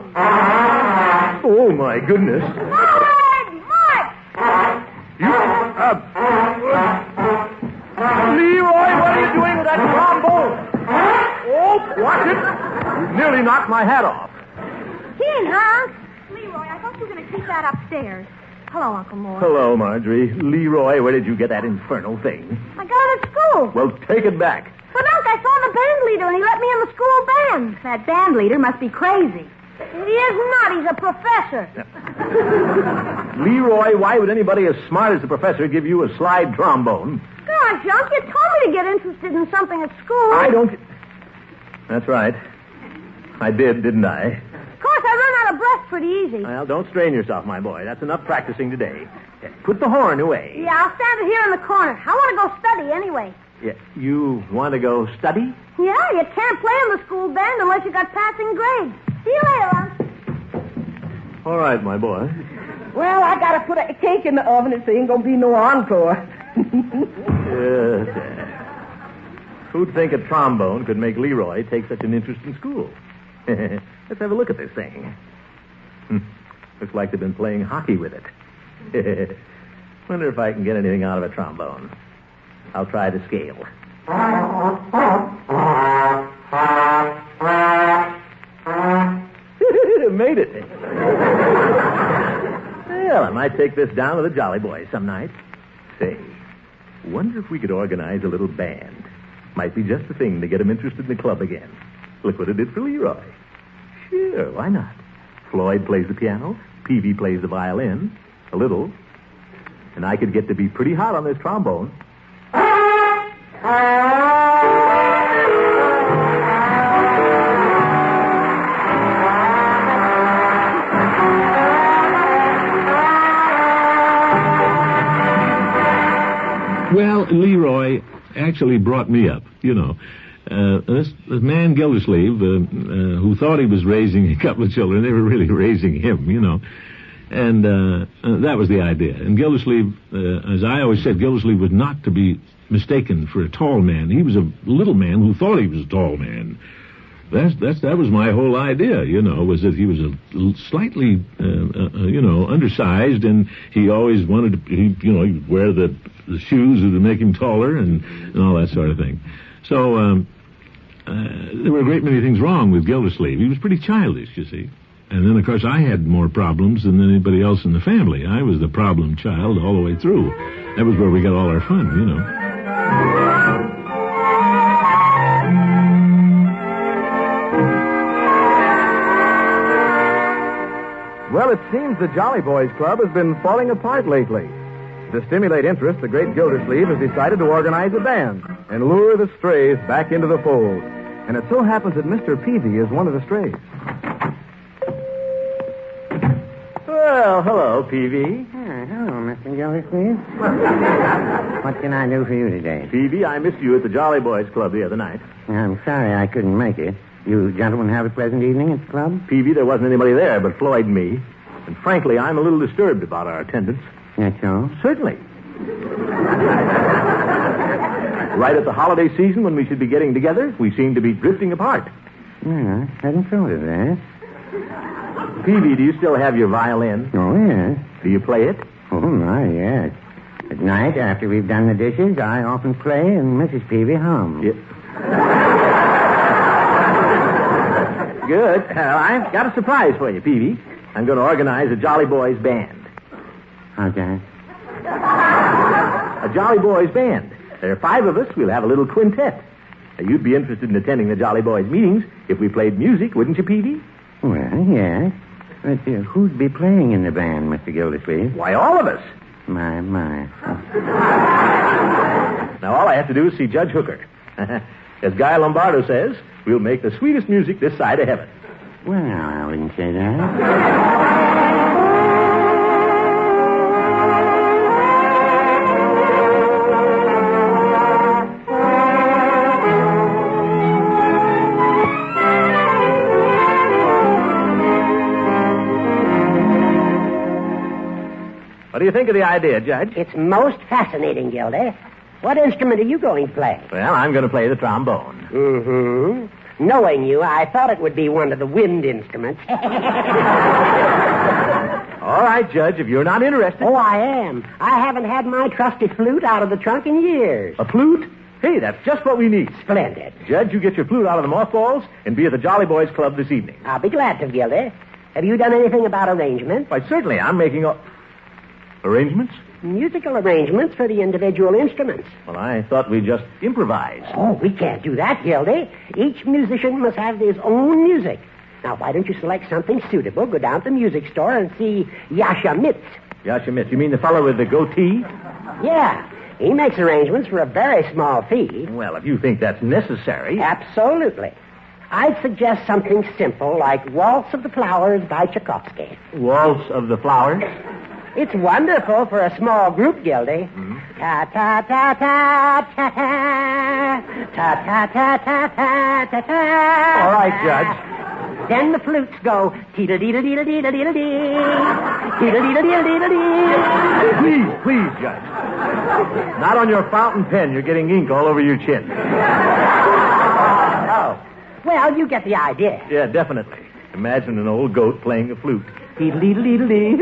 Oh, my goodness. Forward, Club. Leroy, what are you doing with that trombone? Oh, watch it. You nearly knocked my hat off. Gee, Hans. Leroy, I thought you were going to keep that upstairs. Hello, Uncle Mort. Hello, Marjorie. Leroy, where did you get that infernal thing? I got it at school. Well, take it back. But, Unc, I saw the band leader, and he let me in the school band. That band leader must be crazy. He is not. He's a professor. Leroy, why would anybody as smart as the professor give you a slide trombone? Gosh, Unc, you told me to get interested in something at school. I don't... That's right. I did, didn't I? Of course, I run out of breath pretty easy. Well, don't strain yourself, my boy. That's enough practicing today. Put the horn away. Yeah, I'll stand it here in the corner. I want to go study anyway. Yeah, you want to go study? Yeah, you can't play in the school band unless you got passing grades. See you later, Unc. All right, my boy. Well, I gotta put a cake in the oven. It ain't gonna be no encore. Yes. Who'd think a trombone could make Leroy take such an interest in school? Let's have a look at this thing. Looks like they've been playing hockey with it. Wonder if I can get anything out of a trombone. I'll try the scale. Made it. Well, I might take this down to the Jolly Boys some night. Say, wonder if we could organize a little band. Might be just the thing to get them interested in the club again. Look what it did for Leroy. Sure, why not? Floyd plays the piano, Peavy plays the violin, a little, and I could get to be pretty hot on this trombone. Well, Leroy actually brought me up, you know. This man Gildersleeve, who thought he was raising a couple of children, they were really raising him, you know. And that was the idea. And Gildersleeve, as I always said, Gildersleeve was not to be mistaken for a tall man. He was a little man who thought he was a tall man. That was my whole idea, you know, was that he was a slightly, you know, undersized, and he always wanted to, he'd wear the shoes that would make him taller and all that sort of thing. So there were a great many things wrong with Gildersleeve. He was pretty childish, you see. And then, of course, I had more problems than anybody else in the family. I was the problem child all the way through. That was where we got all our fun, you know. Well, it seems the Jolly Boys Club has been falling apart lately. To stimulate interest, the great Gildersleeve has decided to organize a band and lure the strays back into the fold. And it so happens that Mr. Peavy is one of the strays. Well, hello, Peavy. Hello, Mr. Gildersleeve. What can I do for you today? Peavy, I missed you at the Jolly Boys Club the other night. I'm sorry I couldn't make it. You gentlemen have a pleasant evening at the club? Peavy, there wasn't anybody there but Floyd and me. And frankly, I'm a little disturbed about our attendance. That's all? Certainly. Right at the holiday season when we should be getting together, we seem to be drifting apart. Yeah, I hadn't thought of that. Peavy, do you still have your violin? Oh, yes. Do you play it? Oh, my, yes. At night, after we've done the dishes, I often play and Mrs. Peavy hums. Yeah. Good. I've got a surprise for you, Peavy. I'm going to organize a Jolly Boys band. How's that? A Jolly Boys band. There are 5 of us. We'll have a little quintet. Now, you'd be interested in attending the Jolly Boys meetings if we played music, wouldn't you, Peavy? Well, yes. But who'd be playing in the band, Mr. Gildersleeve? Why, all of us. My. Now, all I have to do is see Judge Hooker. As Guy Lombardo says, we'll make the sweetest music this side of heaven. Well, I wouldn't say that. What do you think of the idea, Judge? It's most fascinating, Gildy. What instrument are you going to play? Well, I'm going to play the trombone. Mm-hmm. Knowing you, I thought it would be one of the wind instruments. All right, Judge, if you're not interested. Oh, I am. I haven't had my trusty flute out of the trunk in years. A flute? Hey, that's just what we need. Splendid. Judge, you get your flute out of the mothballs and be at the Jolly Boys Club this evening. I'll be glad to, Gildy. Have you done anything about arrangements? Why, certainly. I'm making arrangements? Musical arrangements for the individual instruments. Well, I thought we'd just improvise. Oh, we can't do that, Gildy. Each musician must have his own music. Now, why don't you select something suitable, go down to the music store and see Yasha Mitz. Yasha Mitz? You mean the fellow with the goatee? Yeah. He makes arrangements for a very small fee. Well, if you think that's necessary. Absolutely. I'd suggest something simple like Waltz of the Flowers by Tchaikovsky. Waltz of the Flowers? It's wonderful for a small group, Gildy. Ta-ta-ta-ta-ta-ta. Ta-ta-ta-ta-ta-ta-ta. All right, Judge. Then the flutes go teedle-deedle-deedle-deedle-dee. Teedle-deedle-deedle-dee. Please, Judge. Not on your fountain pen. You're getting ink all over your chin. Oh. Well, you get the idea. Yeah, definitely. Imagine an old goat playing the flute. Teedle-deedle-deedle-dee.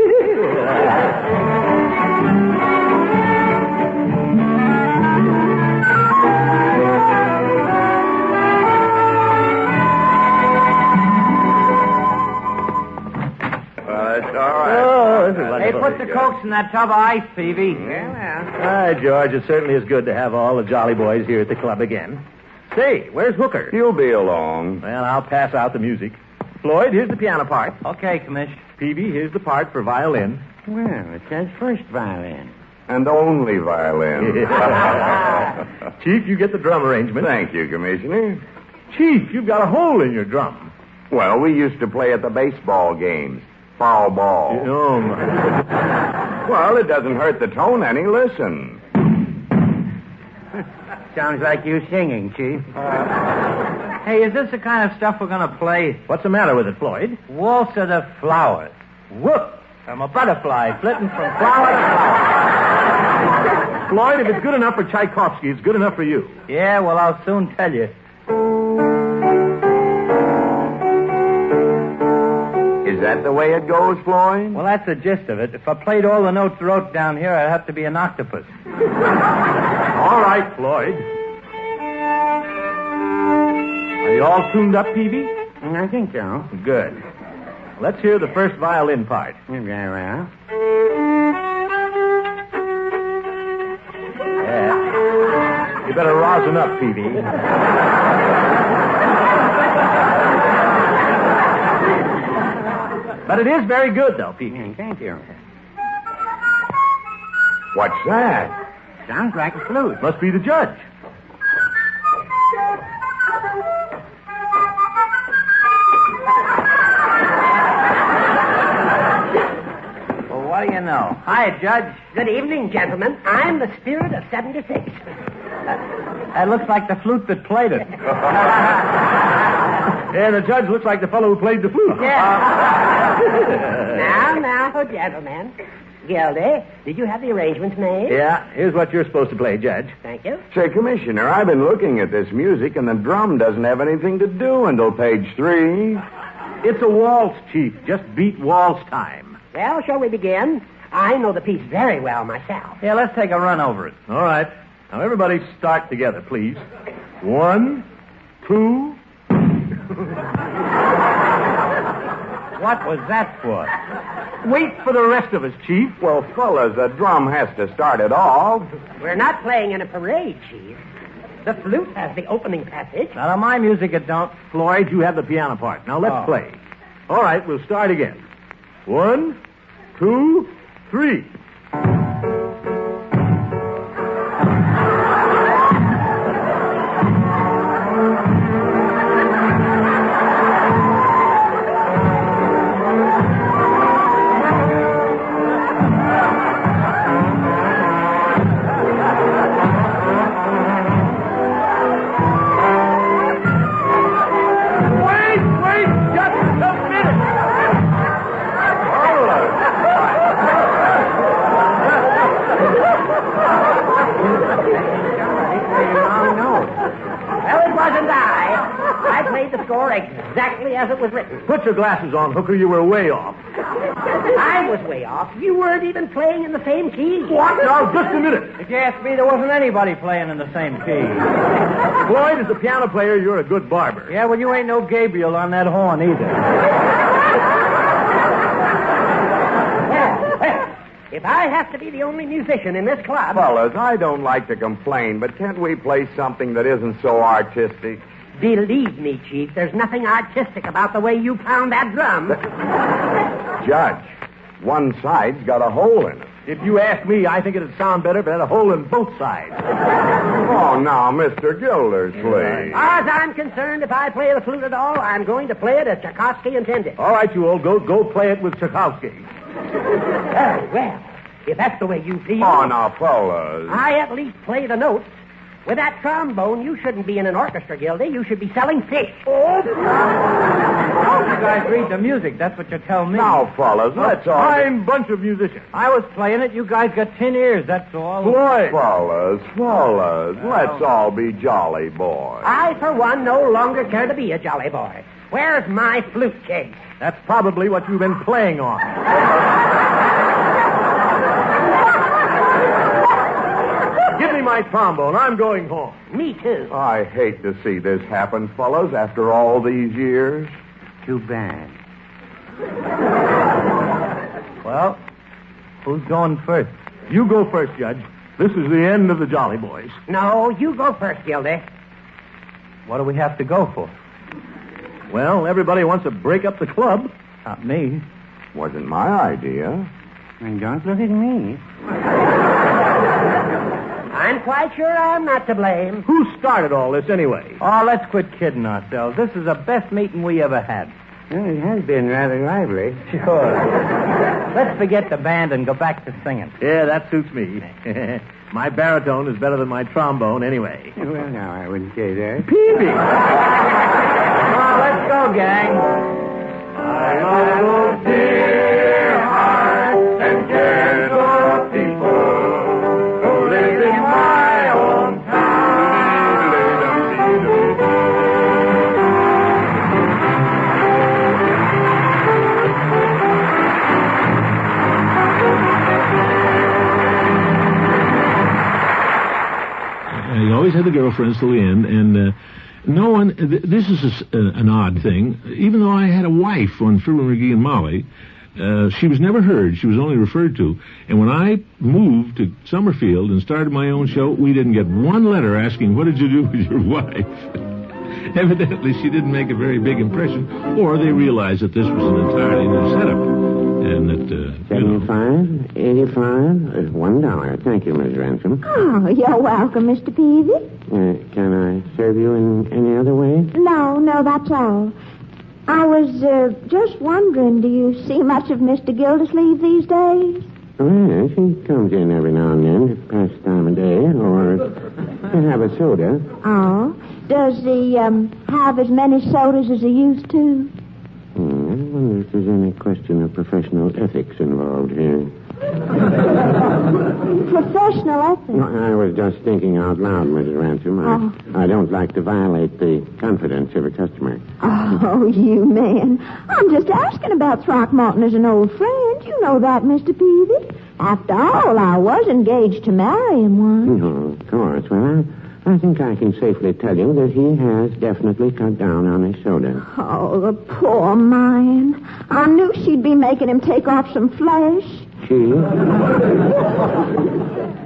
Hey, put the Cokes in that tub of ice, Peavy. Hi, George. It certainly is good to have all the Jolly Boys here at the club again. Say, where's Hooker? He'll be along. Well, I'll pass out the music. Floyd, here's the piano part. Okay, Commish. Peavy, here's the part for violin. Well, it says first violin. And only violin. Chief, you get the drum arrangement. Thank you, Commissioner. Chief, you've got a hole in your drum. Well, we used to play at the baseball games. Foul ball. Oh, my. Well, it doesn't hurt the tone any. Listen. Sounds like you singing, Chief. Hey, is this the kind of stuff we're going to play? What's the matter with it, Floyd? Waltz of the Flowers. Whoop! I'm a butterfly flitting from flower to flower. Floyd, if it's good enough for Tchaikovsky, it's good enough for you. Yeah, well, I'll soon tell you. Is that the way it goes, Floyd? Well, that's the gist of it. If I played all the notes wrote down here, I'd have to be an octopus. All right, Floyd. Are you all tuned up, Peavy? I think so. Good. Let's hear the first violin part. Very well. Yeah. You better rosin up, Peavy. But it is very good, though, Peavy. Thank you. What's that? Sounds like a flute. Must be the judge. Well, what do you know? Hi, Judge. Good evening, gentlemen. I'm the spirit of 76. That looks like the flute that played it. And the judge looks like the fellow who played the flute. Yeah. Now, gentlemen. Gildy, did you have the arrangements made? Yeah, here's what you're supposed to play, Judge. Thank you. Say, Commissioner, I've been looking at this music, and the drum doesn't have anything to do until page 3. It's a waltz, Chief. Just beat waltz time. Well, shall we begin? I know the piece very well myself. Yeah, let's take a run over it. All right. Now, everybody start together, please. 1, 2... What was that for? Wait for the rest of us, Chief. Well, fellas, the drum has to start it off. We're not playing in a parade, Chief. The flute has the opening passage. Not on my music, it don't. Floyd, you have the piano part. Now, let's play. All right, we'll start again. 1, 2, 3. Exactly as it was written. Put your glasses on, Hooker. You were way off. I was way off. You weren't even playing in the same key. What? Now, just a minute. If you ask me, there wasn't anybody playing in the same key. Floyd, as a piano player, you're a good barber. Yeah, well, you ain't no Gabriel on that horn either. Well, if I have to be the only musician in this club... Fellas, I don't like to complain, but can't we play something that isn't so artistic? Believe me, Chief, there's nothing artistic about the way you pound that drum. Judge, one side's got a hole in it. If you ask me, I think it'd sound better if it had a hole in both sides. Oh, now, Mr. Gildersleeve. As far as I'm concerned, if I play the flute at all, I'm going to play it as Tchaikovsky intended. All right, you old goat, go play it with Tchaikovsky. Very well. If that's the way you feel... Oh, now, fellas. I at least play the notes. With that trombone, you shouldn't be in an orchestra, Gildy. You should be selling fish. Oh, you guys read the music. That's what you tell me. Now, fellas, let's all... Fine bunch of musicians. I was playing it. You guys got 10 ears, that's all. Floyd. Fellas, let's all be jolly boys. I, for one, no longer care to be a jolly boy. Where's my flute case? That's probably what you've been playing on. Give me my trombone. I'm going home. Me too. I hate to see this happen, fellas, after all these years. Too bad. Well, who's going first? You go first, Judge. This is the end of the Jolly Boys. No, you go first, Gildy. What do we have to go for? Well, everybody wants to break up the club. Not me. Wasn't my idea. And don't look at me. I'm quite sure I'm not to blame. Who started all this anyway? Oh, let's quit kidding ourselves. This is the best meeting we ever had. Well, it has been rather lively. Sure. Let's forget the band and go back to singing. Yeah, that suits me. My baritone is better than my trombone anyway. Well, no, I wouldn't say that. Peary! Come on, let's go, gang. I love those dear hearts and gentle people who live in my own town. I always had the girlfriends till the end, and no one... this is an odd thing. Even though I had a wife on Fibber McGee and Molly, she was never heard. She was only referred to. And when I moved to Summerfield and started my own show, we didn't get one letter asking, what did you do with your wife? Evidently, she didn't make a very big impression, or they realized that this was an entirely new setup. And that, 75, 85, $1. Thank you, Miss Ransom. Oh, you're welcome, Mr. Peavy. Can I serve you in any other way? No, that's all. I was just wondering, do you see much of Mr. Gildersleeve these days? Oh, yes, he comes in every now and then to pass the time of day, or to have a soda. Oh, does he have as many sodas as he used to? I wonder if there's any question of professional ethics involved here. Professional ethics? No, I was just thinking out loud, Mrs. Ransom. I don't like to violate the confidence of a customer. Oh, you man. I'm just asking about Throckmorton as an old friend. You know that, Mr. Peavy. After all, I was engaged to marry him once. No, of course. Well, I think I can safely tell you that he has definitely cut down on his soda. Oh, the poor man. I knew she'd be making him take off some flesh. She?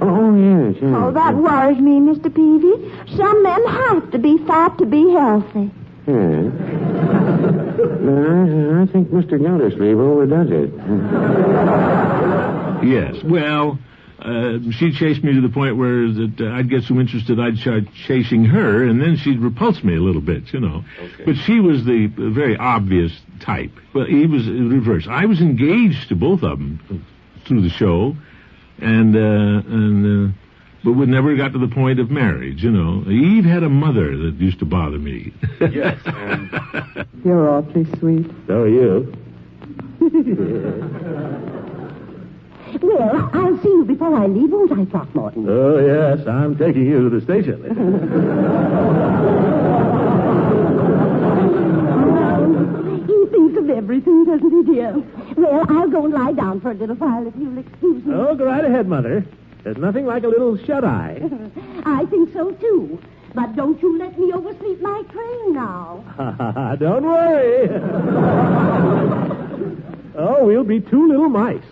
Oh, yes. Oh, that worries me, Mr. Peavy. Some men have to be fat to be healthy. Yes. But I think Mr. Gildersleeve overdoes it. Yes, well... she chased me to the point where I'd get so interested I'd start chasing her, and then she'd repulse me a little bit, you know. Okay. But she was the very obvious type. Well, he was reverse. I was engaged to both of them through the show, but we never got to the point of marriage, you know. Eve had a mother that used to bother me. Yes. You're awfully sweet. So are you. Well, I'll see you before I leave, won't I, Throckmorton? Oh, yes, I'm taking you to the station. He thinks of of everything, doesn't he, dear? Well, I'll go and lie down for a little while if you'll excuse me. Oh, go right ahead, Mother. There's nothing like a little shut-eye. I think so, too. But don't you let me oversleep my train now. Don't worry. Oh, we'll be two little mice.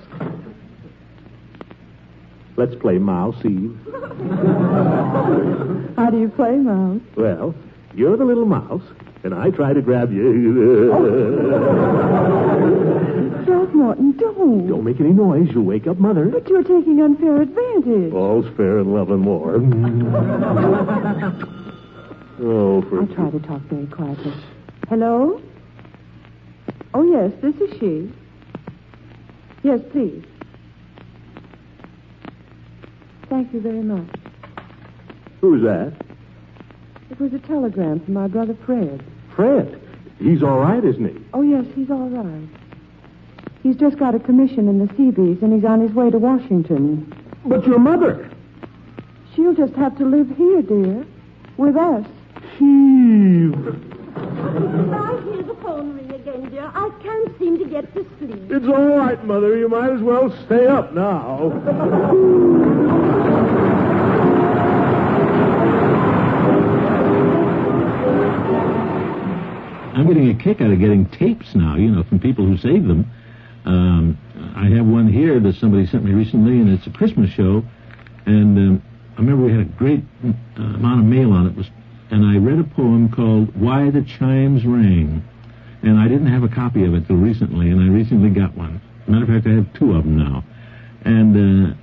Let's play Mouse Eve. How do you play, Mouse? Well, you're the little mouse, and I try to grab you. Throckmorton, don't. Don't make any noise. You'll wake up Mother. But you're taking unfair advantage. All's fair in love and war. I'll try to talk very quietly. Hello? Oh, yes, this is she. Yes, please. Thank you very much. Who's that? It was a telegram from my brother Fred. Fred. He's all right, isn't he? Oh, yes, he's all right. He's just got a commission in the Seabees, and he's on his way to Washington. But your mother? She'll just have to live here, dear. With us. Heave. I hear the phone ring again, dear. I can't seem to get to sleep. It's all right, Mother. You might as well stay up now. I'm getting a kick out of getting tapes now, from people who save them. I have one here that somebody sent me recently, and it's a Christmas show. And I remember we had a great amount of mail on it. And I read a poem called Why the Chimes Rang. And I didn't have a copy of it till recently, and I recently got one. Matter of fact, I have two of them now. And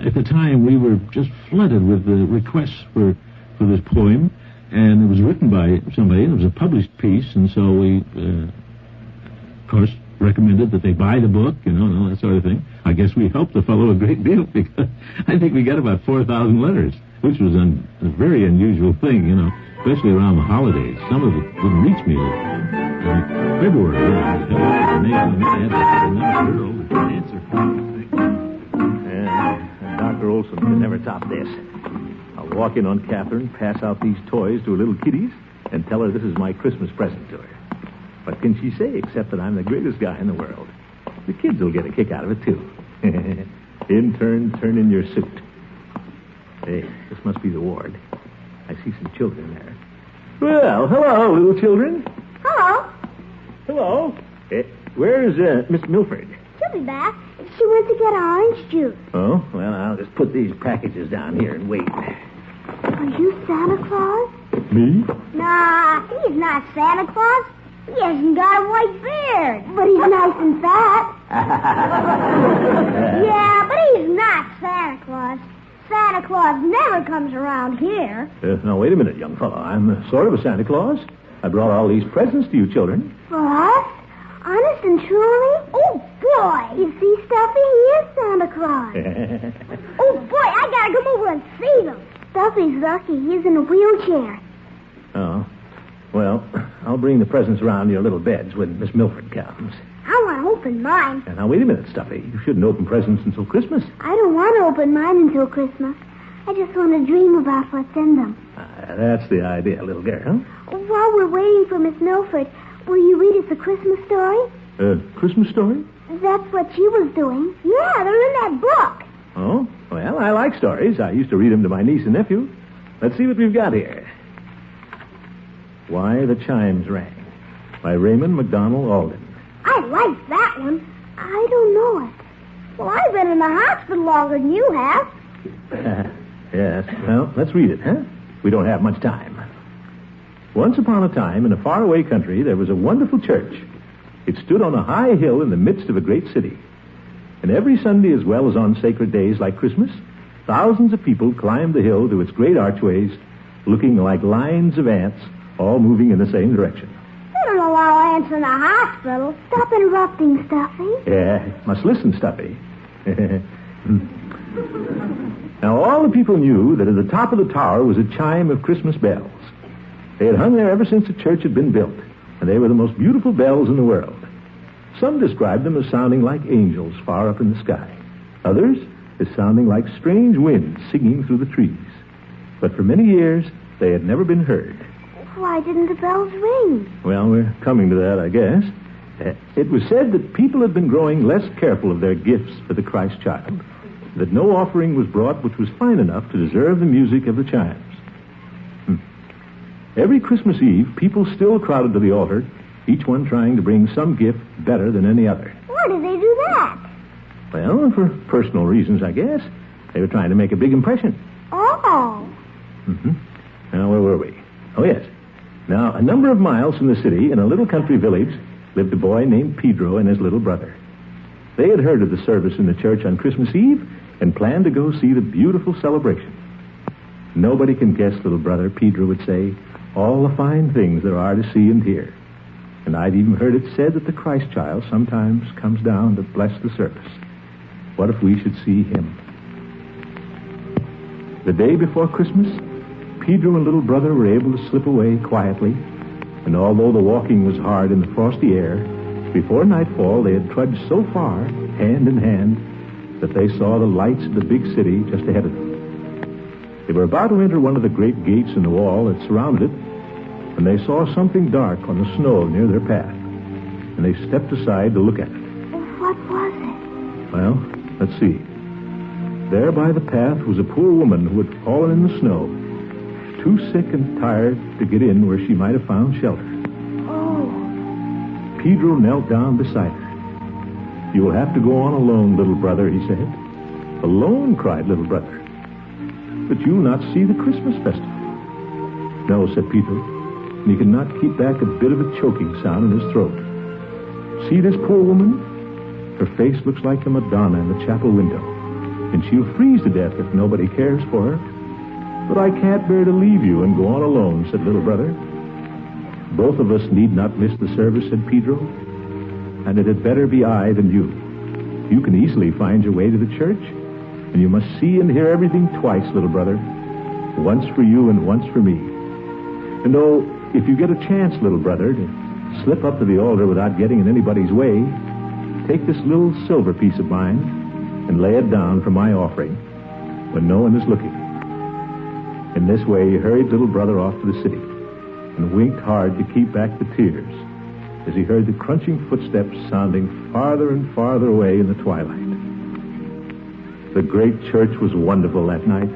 at the time, we were just flooded with the requests for this poem. And it was written by somebody, and it was a published piece, and so we, of course, recommended that they buy the book, and all that sort of thing. I guess we helped the fellow a great deal, because I think we got about 4,000 letters, which was a very unusual thing, especially around the holidays. Some of it wouldn't reach me in February. Dr. Olson could never top this. I'll walk in on Catherine, pass out these toys to her little kiddies, and tell her this is my Christmas present to her. What can she say except that I'm the greatest guy in the world? The kids will get a kick out of it, too. Intern, turn in your suit. Hey, this must be the ward. I see some children there. Well, hello, little children. Hello. Hello. Where's Miss Milford? She'll be back. She went to get orange juice. Oh, well, I'll just put these packages down here and wait. Are you Santa Claus? Me? Nah, he's not Santa Claus. He hasn't got a white beard. But he's nice and fat. Yeah, but he's not Santa Claus. Santa Claus never comes around here. Now, wait a minute, young fellow. I'm sort of a Santa Claus. I brought all these presents to you children. For us? Honest and truly? Oh, boy. You see, Stuffy, he is Santa Claus. Oh, boy, I gotta come over and see him. Stuffy's lucky. He's in a wheelchair. Oh. Well, I'll bring the presents around to your little beds when Miss Milford comes. I want to open mine. Now, wait a minute, Stuffy. You shouldn't open presents until Christmas. I don't want to open mine until Christmas. I just want to dream about what's in them. That's the idea, little girl. While we're waiting for Miss Milford, will you read us a Christmas story? Christmas story? That's what she was doing. Yeah, they're in that book. Oh, well, I like stories. I used to read them to my niece and nephew. Let's see what we've got here. Why the Chimes Rang by Raymond McDonald Alden. I like that one. I don't know it. Well, I've been in the hospital longer than you have. Yes. Well, let's read it, huh? We don't have much time. Once upon a time, in a faraway country, there was a wonderful church. It stood on a high hill in the midst of a great city. And every Sunday, as well as on sacred days like Christmas, thousands of people climbed the hill to its great archways, looking like lines of ants, all moving in the same direction. They don't allow ants in the hospital. Stop interrupting, Stuffy. Yeah, must listen, Stuffy. Now, all the people knew that at the top of the tower was a chime of Christmas bells. They had hung there ever since the church had been built, and they were the most beautiful bells in the world. Some described them as sounding like angels far up in the sky. Others as sounding like strange winds singing through the trees. But for many years, they had never been heard. Why didn't the bells ring? Well, we're coming to that, I guess. It was said that people had been growing less careful of their gifts for the Christ child, that no offering was brought which was fine enough to deserve the music of the chimes. Every Christmas Eve, people still crowded to the altar, each one trying to bring some gift better than any other. Why do they do that? Well, for personal reasons, I guess. They were trying to make a big impression. Oh. Now, where were we? Oh, yes. Now, a number of miles from the city, in a little country village, lived a boy named Pedro and his little brother. They had heard of the service in the church on Christmas Eve and planned to go see the beautiful celebration. Nobody can guess, little brother, Pedro would say, all the fine things there are to see and hear. And I'd even heard it said that the Christ child sometimes comes down to bless the service. What if we should see him? The day before Christmas, Pedro and little brother were able to slip away quietly, and although the walking was hard in the frosty air, before nightfall they had trudged so far, hand in hand, that they saw the lights of the big city just ahead of them. They were about to enter one of the great gates in the wall that surrounded it, when they saw something dark on the snow near their path, and they stepped aside to look at it. What was it? Well, let's see. There by the path was a poor woman who had fallen in the snow, too sick and tired to get in where she might have found shelter. Oh. Pedro knelt down beside her. You will have to go on alone, little brother, he said. Alone, cried little brother. But you will not see the Christmas festival. No, said Pedro, and he could not keep back a bit of a choking sound in his throat. See this poor woman? Her face looks like a Madonna in the chapel window, and she'll freeze to death if nobody cares for her. But I can't bear to leave you and go on alone, said little brother. Both of us need not miss the service, said Pedro, and it had better be I than you. You can easily find your way to the church, and you must see and hear everything twice, little brother. Once for you and once for me. And oh, if you get a chance, little brother, to slip up to the altar without getting in anybody's way, take this little silver piece of mine and lay it down for my offering when no one is looking. In this way, he hurried little brother off to the city and winked hard to keep back the tears as he heard the crunching footsteps sounding farther and farther away in the twilight. The great church was wonderful that night.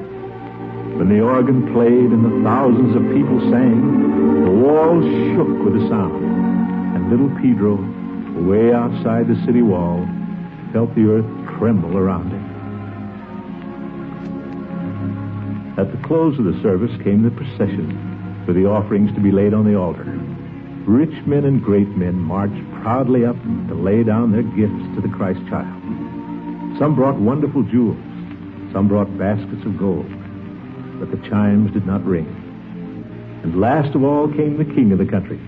When the organ played and the thousands of people sang, the walls shook with the sound, and little Pedro, way outside the city wall, felt the earth tremble around him. At the close of the service came the procession, with the offerings to be laid on the altar. Rich men and great men marched proudly up to lay down their gifts to the Christ child. Some brought wonderful jewels, some brought baskets of gold, but the chimes did not ring. And last of all came the king of the country,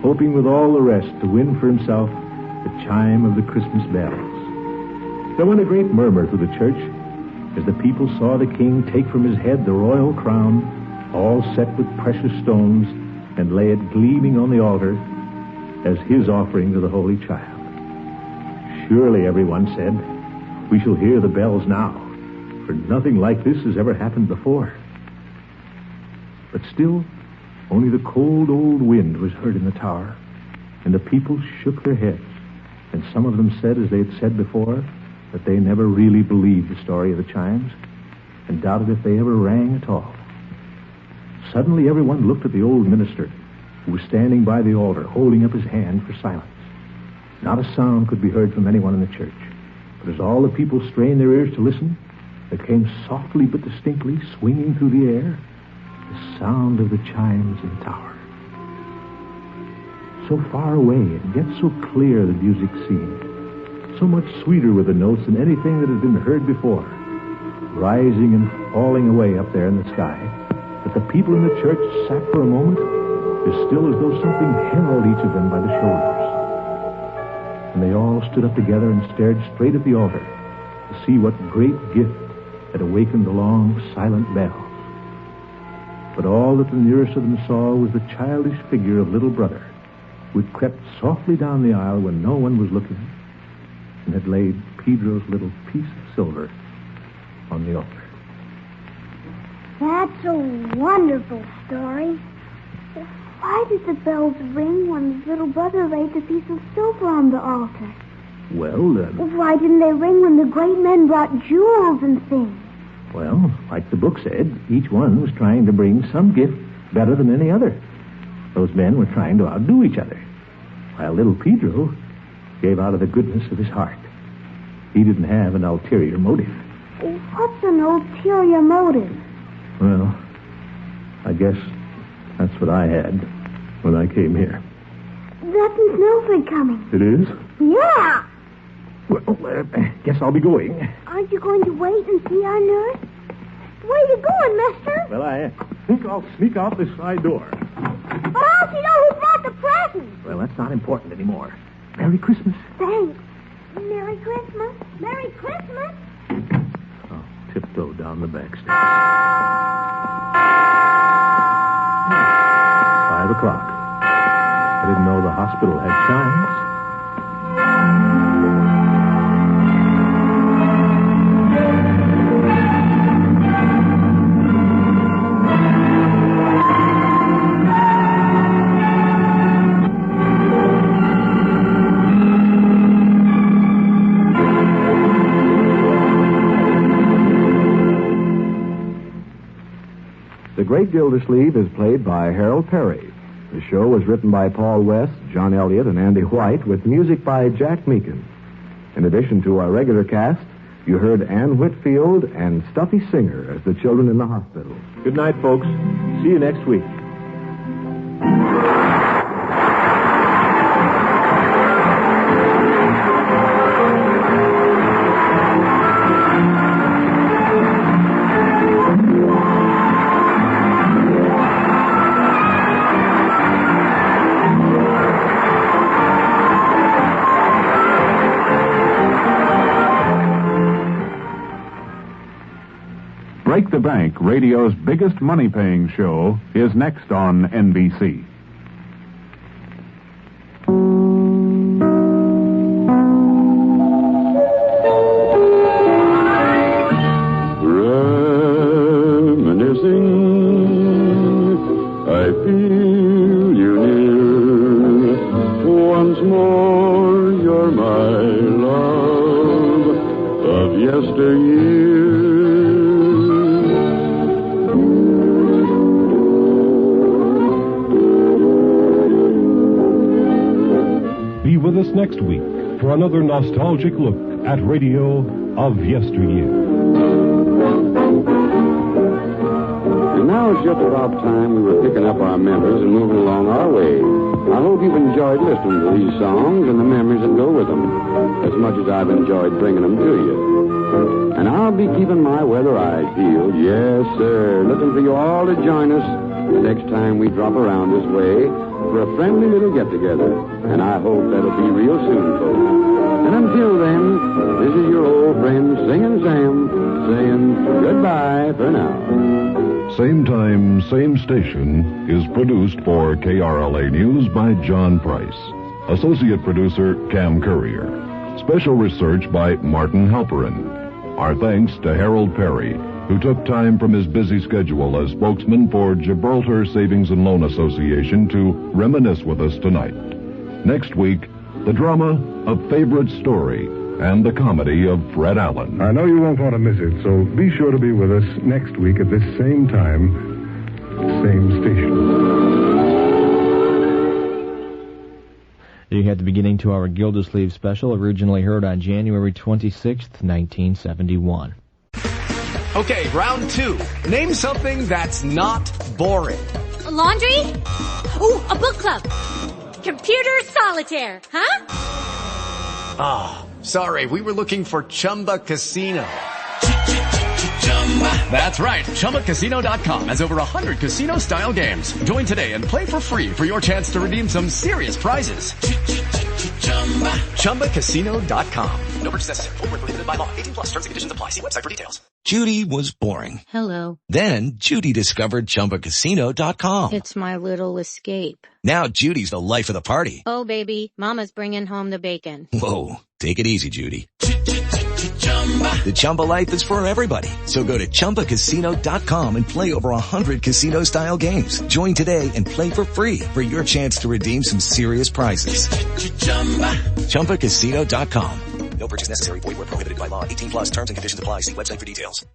hoping with all the rest to win for himself the chime of the Christmas bells. There went a great murmur through the church as the people saw the king take from his head the royal crown, all set with precious stones, and lay it gleaming on the altar as his offering to the Holy Child. Surely, everyone said, we shall hear the bells now, for nothing like this has ever happened before. But still, only the cold old wind was heard in the tower, and the people shook their heads, and some of them said, as they had said before, that they never really believed the story of the chimes, and doubted if they ever rang at all. Suddenly everyone looked at the old minister, who was standing by the altar, holding up his hand for silence. Not a sound could be heard from anyone in the church, but as all the people strained their ears to listen, there came softly but distinctly, swinging through the air, the sound of the chimes in the tower. So far away, and yet so clear the music seemed. So much sweeter were the notes than anything that had been heard before, rising and falling away up there in the sky, that the people in the church sat for a moment as still as though something held each of them by the shoulders. And they all stood up together and stared straight at the altar to see what great gift had awakened the long, silent bells. But all that the nearest of them saw was the childish figure of little brother, who had crept softly down the aisle when no one was looking, and had laid Pedro's little piece of silver on the altar. That's a wonderful story. Why did the bells ring when his little brother laid the piece of silver on the altar? Well, Why didn't they ring when the great men brought jewels and things? well, like the book said, each one was trying to bring some gift better than any other. Those men were trying to outdo each other, while little Pedro gave out of the goodness of his heart. He didn't have an ulterior motive. What's an ulterior motive? Well, I guess that's what I had when I came here. That's Miss Milford coming. It is? Yeah! Well, guess I'll be going. Aren't you going to wait and see our nurse? Where you going, mister? Well, I think I'll sneak out this side door. But how'll she know who brought the present? Well, that's not important anymore. Merry Christmas. Thanks. Merry Christmas. Merry Christmas. I'll tiptoe down the back stairs. 5 o'clock. I didn't know the hospital had chimes. The Great Gildersleeve is played by Harold Peary. The show was written by Paul West, John Elliott, and Andy White, with music by Jack Meakin. In addition to our regular cast, you heard Ann Whitfield and Stuffy Singer as the children in the hospital. Good night, folks. See you next week. Break the Bank, radio's biggest money-paying show, is next on NBC. Reminiscing, I feel you near. Once more, you're my love of yesteryear. Be with us next week for another nostalgic look at radio of yesteryear. And now it's just about time we were picking up our members and moving along our way. I hope you've enjoyed listening to these songs and the memories that go with them, as much as I've enjoyed bringing them to you. And I'll be keeping my weather eyes peeled, yes, sir, looking for you all to join us the next time we drop around this way for a friendly little get-together. And I hope that'll be real soon, folks. And until then, this is your old friend Singin' Sam saying goodbye for now. Same time, same station is produced for KRLA News by John Price. Associate producer Cam Courier. Special research by Martin Halperin. Our thanks to Harold Peary, who took time from his busy schedule as spokesman for Gibraltar Savings and Loan Association to reminisce with us tonight. Next week, the drama of Favorite Story and the comedy of Fred Allen. I know you won't want to miss it, so be sure to be with us next week at this same time, same station. You had the beginning to our Gildersleeve special, originally heard on January 26th, 1971. Okay, round two. Name something that's not boring. A laundry? Ooh, a book club. Computer solitaire, huh? Ah, sorry, we were looking for Chumba Casino. That's right, ChumbaCasino.com has over 100 casino-style games. Join today and play for free for your chance to redeem some serious prizes. ChumbaCasino.com. No purchase necessary. Void where prohibited by law. 18+ terms and conditions apply. See website for details. Judy was boring. Hello. Then Judy discovered ChumbaCasino.com. It's my little escape. Now Judy's the life of the party. Oh, baby, mama's bringing home the bacon. Whoa, take it easy, Judy. The Chumba life is for everybody. So go to ChumbaCasino.com and play over 100 casino-style games. Join today and play for free for your chance to redeem some serious prizes. ChumbaCasino.com. No purchase necessary. Void where prohibited by law. 18+ terms and conditions apply. See website for details.